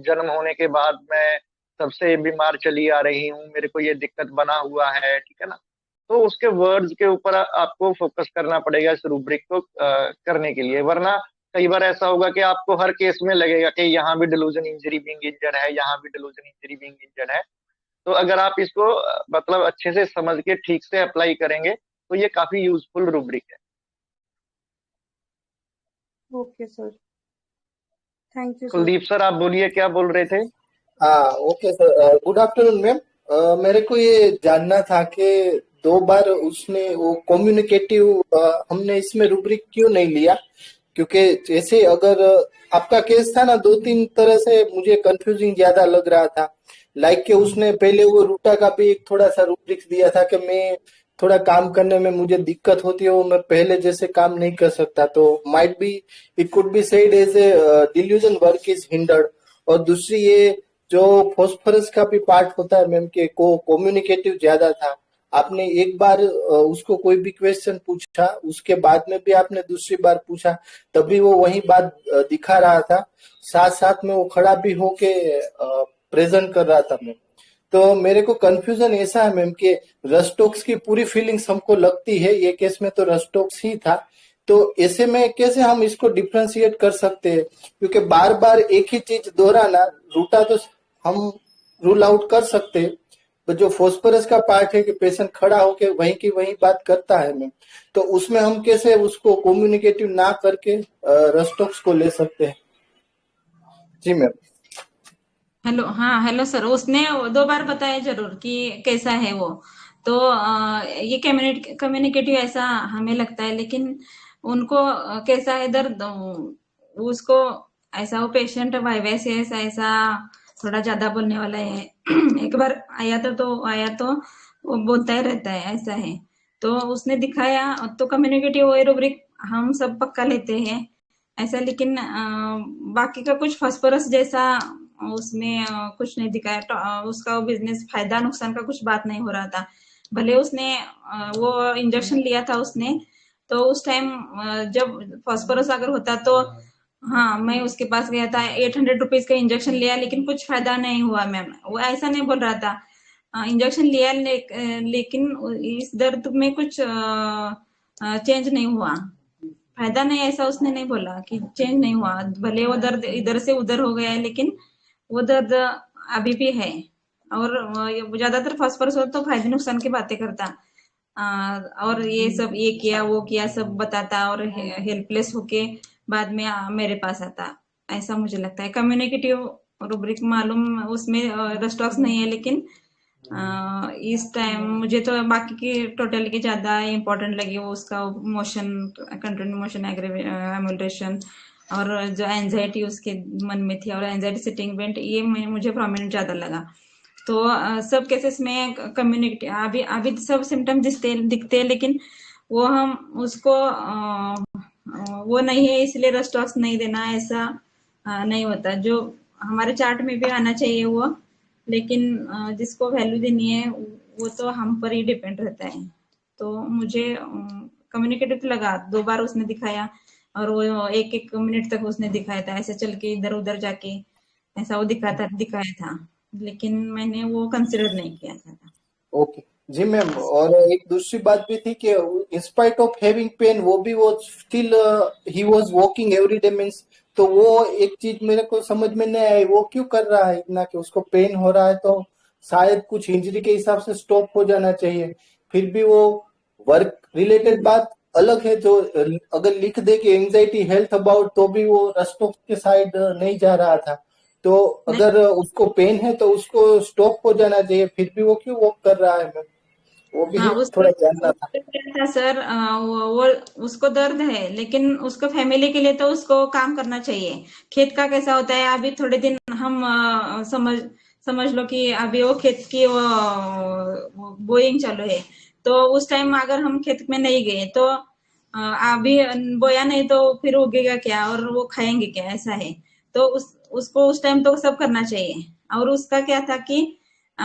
जन्म होने के बाद मैं सबसे बीमार चली आ रही हूँ, मेरे को ये दिक्कत बना हुआ है, ठीक है ना। तो उसके वर्ड्स के ऊपर आपको फोकस करना पड़ेगा इस रूब्रिक को करने के लिए, वरना कई बार ऐसा होगा कि आपको हर केस में लगेगा कि यहाँ भी डिलूजन इंजरी बीइंग इंजर्ड है, यहाँ भी डिलूजन इंजरी बीइंग इंजर्ड है। तो अगर आप इसको मतलब अच्छे से समझ के ठीक से अप्लाई करेंगे तो ये काफी यूजफुल रूब्रिक है। Okay sir, thank you sir. Kuldeep sir, आप बोलिए, क्या बोल रहे थे? हाँ, okay sir. Good afternoon ma'am. मेरे को ये जानना था कि 2 बार उसने वो कम्युनिकेटिव हमने इसमें रूब्रिक क्यों नहीं लिया, क्योंकि जैसे अगर आपका केस था ना 2-3 तरह से मुझे कंफ्यूजिंग ज्यादा लग रहा था। लाइक कि उसने पहले वो रूटा का भी एक थोड़ा सा रूब्रिक्स दिया था कि मैं थोड़ा काम करने में मुझे दिक्कत होती है, वो मैं पहले जैसे काम नहीं कर सकता, तो might be it could be said as a delusion work is hindered. और दूसरी ये जो फॉस्फोरस का भी पार्ट होता है मैम के को कम्युनिकेटिव ज्यादा था। आपने एक बार उसको कोई भी क्वेश्चन पूछा, उसके बाद में भी आपने दूसरी बार पूछा, तभी वो वही बात दिखा रहा था, साथ साथ में वो खड़ा भी होके प्रेजेंट कर रहा था मैम। तो मेरे को कंफ्यूजन ऐसा है मैम कि रस्टोक्स की पूरी फीलिंग्स हमको लगती है, ये केस में तो रस्टोक्स ही था। तो ऐसे में कैसे हम इसको डिफ्रेंशिएट कर सकते हैं, क्योंकि बार बार एक ही चीज दोहराना, रूटा तो हम रूल आउट कर सकते हैं, तो जो फॉस्फोरस का पार्ट है कि पेशेंट खड़ा होके वहीं की वहीं बात करता है मैम, तो उसमें हम कैसे उसको कम्युनिकेटिव ना करके रस्टोक्स को ले सकते हैं? जी मैम। हेलो, हाँ हेलो सर, उसने 2 बार बताया जरूर कि कैसा है वो। तो ये कम्युनिकेटिव ऐसा हमें लगता है, लेकिन उनको कैसा है दर्द, उसको ऐसा वो पेशेंट वैसे ऐसा ऐसा थोड़ा ज्यादा बोलने वाला है। एक बार आया तो वो बोलता ही रहता है, ऐसा है। तो उसने दिखाया तो कम्युनिकेटिव एरोब्रिक हम सब पक्का लेते हैं ऐसा, लेकिन बाकी का कुछ फास्फोरस जैसा उसमें कुछ नहीं दिखाया। उसका बिजनेस फायदा नुकसान का कुछ बात नहीं हो रहा था। भले उसने वो इंजेक्शन लिया था उसने, तो उस टाइम जब फास्फोरस अगर होता तो हाँ मैं उसके पास गया था, 800 रुपीज का इंजेक्शन लिया, लेकिन कुछ फायदा नहीं हुआ मैम। वो ऐसा नहीं बोल रहा था, इंजेक्शन लिया लेकिन इस दर्द में कुछ चेंज नहीं हुआ, फायदा नहीं, ऐसा उसने नहीं बोला कि चेंज नहीं हुआ। भले वो दर्द इधर से उधर हो गया है, लेकिन वो दर्द अभी भी है। और ज्यादातर फास्फोरस हो तो फायदे नुकसान की बातें करता, और ये सब ये किया वो किया सब बताता, और हेल्पलेस होके बाद में मेरे पास आता, ऐसा मुझे लगता है। कम्युनिकेटिव रूब्रिक मालूम उसमें रस्टॉक्स नहीं है, लेकिन इस टाइम मुझे तो बाकी की टोटल की ज्यादा इम्पोर्टेंट लगी, वो उसका मोशन, कंटिन्यू मोशन, एमुलेशन, और जो एंजाइटी उसके मन में थी, और एंजाइटी सिटिंग बेंट, ये मुझे प्रोमिनेंट ज्यादा लगा। तो सब केसेस में कम्युनिटी अभी सब सिम्टम दिखते हैं, लेकिन वो हम उसको वो नहीं है इसलिए रस्टॉक्स नहीं देना, ऐसा नहीं होता। जो हमारे चार्ट में भी आना चाहिए वो, लेकिन जिसको वैल्यू देनी है वो तो हम पर ही डिपेंड रहता है। तो मुझे कम्युनिकेटिव लगा, 2 बार उसने दिखाया, और वो 1-1 मिनट तक उसने दिखाया था, ऐसे चल के इधर उधर जाके ऐसा वो दिखाया था, लेकिन मैंने वो कंसिडर नहीं किया था। ओके जी मैम। और एक दूसरी बात भी थी कि इंस्पाइट ऑफ हैविंग पेन वो still he was walking everyday means, तो वो एक चीज मेरे को समझ में नहीं आई, वो क्यों कर रहा है इतना, कि उसको पेन हो रहा है तो शायद कुछ इंजरी के हिसाब से स्टॉप हो जाना चाहिए, फिर भी वो वर्क रिलेटेड बात अलग है। जो अगर लिख दे कि एंजाइटी हेल्थ अबाउट, तो भी वो रस्टोक्स के साइड नहीं जा रहा था। तो अगर उसको पेन है तो उसको स्टॉप हो जाना चाहिए, फिर भी वो क्यों वॉक कर रहा है मैम, वो भी थोड़ा जानना था। सर वो उसको दर्द है, लेकिन उसको फैमिली के लिए तो उसको काम करना चाहिए। खेत का कैसा होता है, अभी थोड़े दिन हम समझ लो कि अभी वो खेत की वो बोइंग चालू है, तो उस टाइम अगर हम खेत में नहीं गए तो अभी बोया नहीं तो फिर उगेगा क्या, और वो खाएंगे क्या, ऐसा है। तो उसको उस टाइम तो सब करना चाहिए। और उसका क्या था कि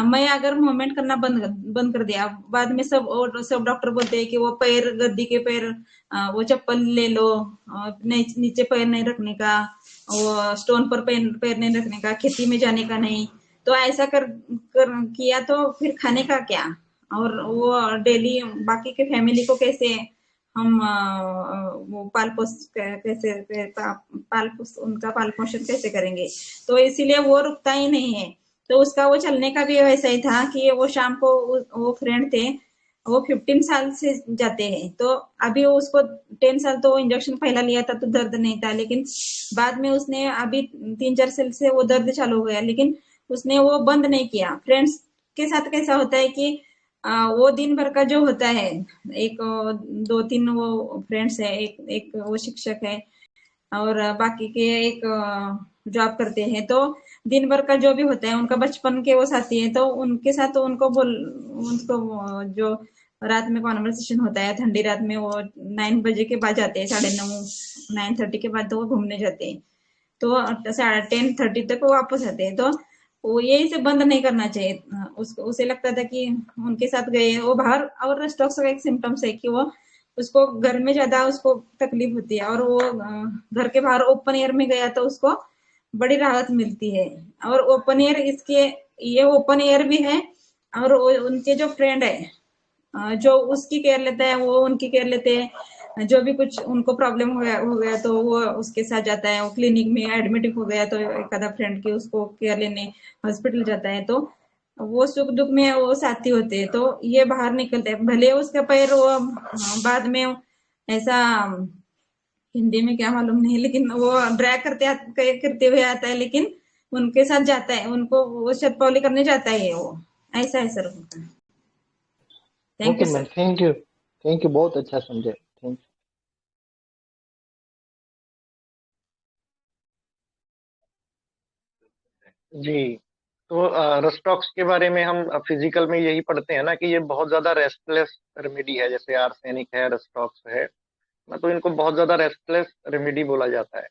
मैं अगर मूवमेंट करना बंद कर दिया, बाद में सब डॉक्टर बोलते हैं कि वो पैर, गद्दी के पैर, वो चप्पल ले लो, नीचे पैर नहीं रखने का, वो स्टोन पर पैर नहीं रखने का, खेती में जाने का नहीं। तो ऐसा कर किया तो फिर खाने का क्या, और वो डेली बाकी के फैमिली को कैसे हम वो उनका पाल पोषण कैसे करेंगे। तो इसीलिए वो रुकता ही नहीं है। तो उसका वो चलने का भी वैसा ही था कि वो शाम को वो फ्रेंड थे, वो 15 साल से जाते हैं। तो अभी उसको 10 साल तो इंजेक्शन पहला लिया था तो दर्द नहीं था, लेकिन बाद में उसने अभी 3-4 साल से वो दर्द चालू हो गया, लेकिन उसने वो बंद नहीं किया। फ्रेंड्स के साथ कैसा होता है कि वो दिन भर का जो होता है, एक 2-3 वो फ्रेंड्स है, एक वो शिक्षक है, और बाकी के एक जॉब करते हैं। तो दिन भर का जो भी होता है, उनका बचपन के वो साथी है, तो उनके साथ तो उनको जो रात में कॉन्वर्सेशन होता है, ठंडी रात में वो 9 बजे के बाद जाते हैं, 9:30 9:30 के बाद तो वो घूमने जाते हैं। तो 10:30 तक वो वापस आते हैं। तो वो यही से बंद नहीं करना चाहिए। उसको उसे लगता था कि उनके साथ गए वो बाहर, और स्ट्रोक का एक सिम्टम्स है कि वो उसको घर में ज्यादा उसको तकलीफ होती है, और वो घर के बाहर ओपन एयर में गया तो उसको बड़ी राहत मिलती है। और ओपन एयर ये ओपन एयर भी है, और उनके जो फ्रेंड है जो उसकी केयर लेता है, वो उनकी केयर लेते हैं। जो भी कुछ उनको प्रॉब्लम हो गया तो वो उसके साथ जाता है। वो क्लिनिक में एडमिट हो गया तो एक आधा फ्रेंड की उसको केयर लेने हॉस्पिटल जाता है। तो वो सुख दुख में वो साथी होते हैं। तो ये बाहर निकलते हैं, भले उसका पैर वो बाद में ऐसा, हिंदी में क्या मालूम नहीं, लेकिन वो ड्रैग करते हुए आता है, लेकिन उनके साथ जाता है, उनको वो शतपौली करने जाता है। वो ऐसा है सर उनका। Thank okay you ma'am, sir. Thank you, बहुत अच्छा समझे, थैंक यू जी। तो रस्टॉक्स के बारे में हम फिजिकल में यही पढ़ते हैं ना कि ये बहुत ज्यादा रेस्टलेस रेमेडी है, जैसे आर्सेनिक है, रस्टॉक्स है ना, तो इनको बहुत ज्यादा रेस्टलेस रेमेडी बोला जाता है।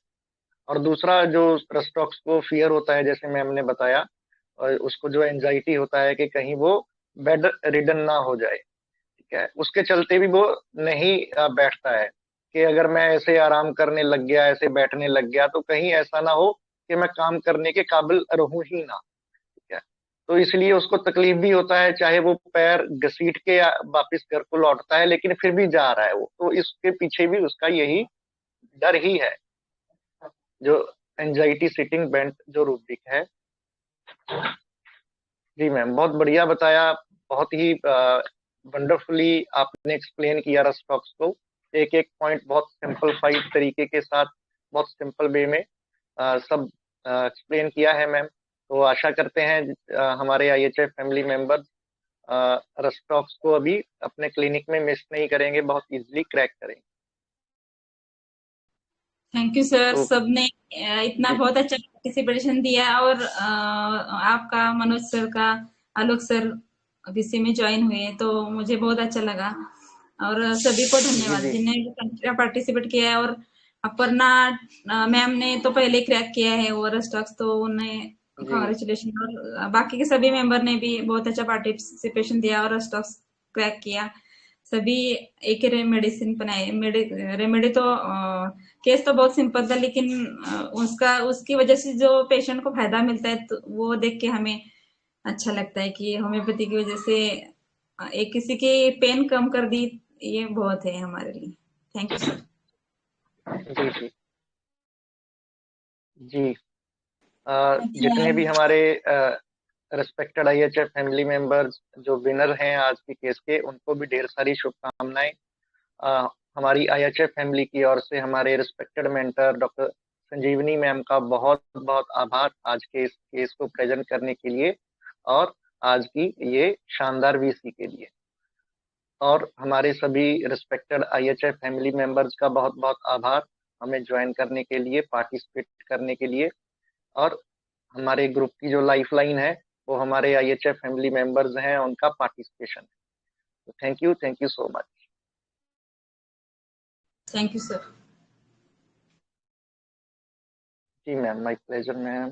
और दूसरा जो रस्टॉक्स को फियर होता है, जैसे मैम ने बताया, और उसको जो एंजाइटी होता है कि कहीं वो बेड रिडन ना हो जाए, ठीक है, उसके चलते भी वो नहीं बैठता है कि अगर मैं ऐसे आराम करने लग गया, ऐसे बैठने लग गया, तो कहीं ऐसा ना हो कि मैं काम करने के काबिल रहूं ही ना, ठीक है। तो इसलिए उसको तकलीफ भी होता है, चाहे वो पैर घसीट के वापिस घर को लौटता है, लेकिन फिर भी जा रहा है वो, तो इसके पीछे भी उसका यही डर ही है, जो एंजाइटी सिटिंग बेंट जो रूब्रिक है। जी मैम, बहुत बढ़िया बताया, बहुत ही वंडरफुली आपने एक्सप्लेन किया रस्टॉक्स को, एक एक पॉइंट बहुत सिंपलीफाइड तरीके के साथ, बहुत सिंपल वे में सब एक्सप्लेन किया है मैम। तो आशा करते हैं हमारे IHF फैमिली मेंबर्स रस्टॉक्स को अभी अपने क्लिनिक में मिस नहीं करेंगे, बहुत इजीली क्रैक करेंगे। थैंक यू सर, तो सबने इतना जी बहुत अच्छा पार्टिसिपेशन दिया, और आपका, मनोज सर का, आलोक सर बीसी में ज्वाइन हुए तो मुझे बहुत अच्छा लगा। और सभी को जी धन्यवाद जी जिन्होंने पार्टिसिपेट किया है। और अपर्णा मैम ने तो पहले क्रैक किया है वो रस्टॉक्स, तो उन्हें जी कॉन्ग्रेचुलेशन। और बाकी के सभी मेंबर ने भी बहुत अच्छा पार्टिसिपेशन दिया और रस्टॉक्स क्रैक किया। सभी एक ही मेडिसिन बनाए, रेमेडी तो केस तो बहुत सिंपल था, लेकिन उसकी वजह से जो पेशेंट को फायदा मिलता है, तो वो देख के हमें अच्छा लगता है कि होम्योपैथी की वजह से एक किसी की पेन कम कर दी, ये बहुत है हमारे लिए। Thank you sir. जी जी जी जितने भी हमारे रिस्पेक्टेड IHF फैमिली मेंबर्स जो विनर हैं आज के केस के, उनको भी ढेर सारी शुभकामनाएं। हमारी IHF फैमिली की ओर से हमारे रिस्पेक्टेड मेंटर डॉक्टर संजीवनी मैम का बहुत बहुत आभार आज के इस केस को प्रेजेंट करने के लिए, और आज की ये शानदार VC के लिए। और हमारे सभी रिस्पेक्टेड IHF फैमिली मेंबर्स का बहुत बहुत आभार हमें ज्वाइन करने के लिए, पार्टिसिपेट करने के लिए। और हमारे ग्रुप की जो लाइफलाइन है वो हमारे IHF फैमिली मेंबर्स हैं, उनका पार्टिसिपेशन है। Thank you so much. Thank you sir. जी मैम, माय प्लेजर मैम।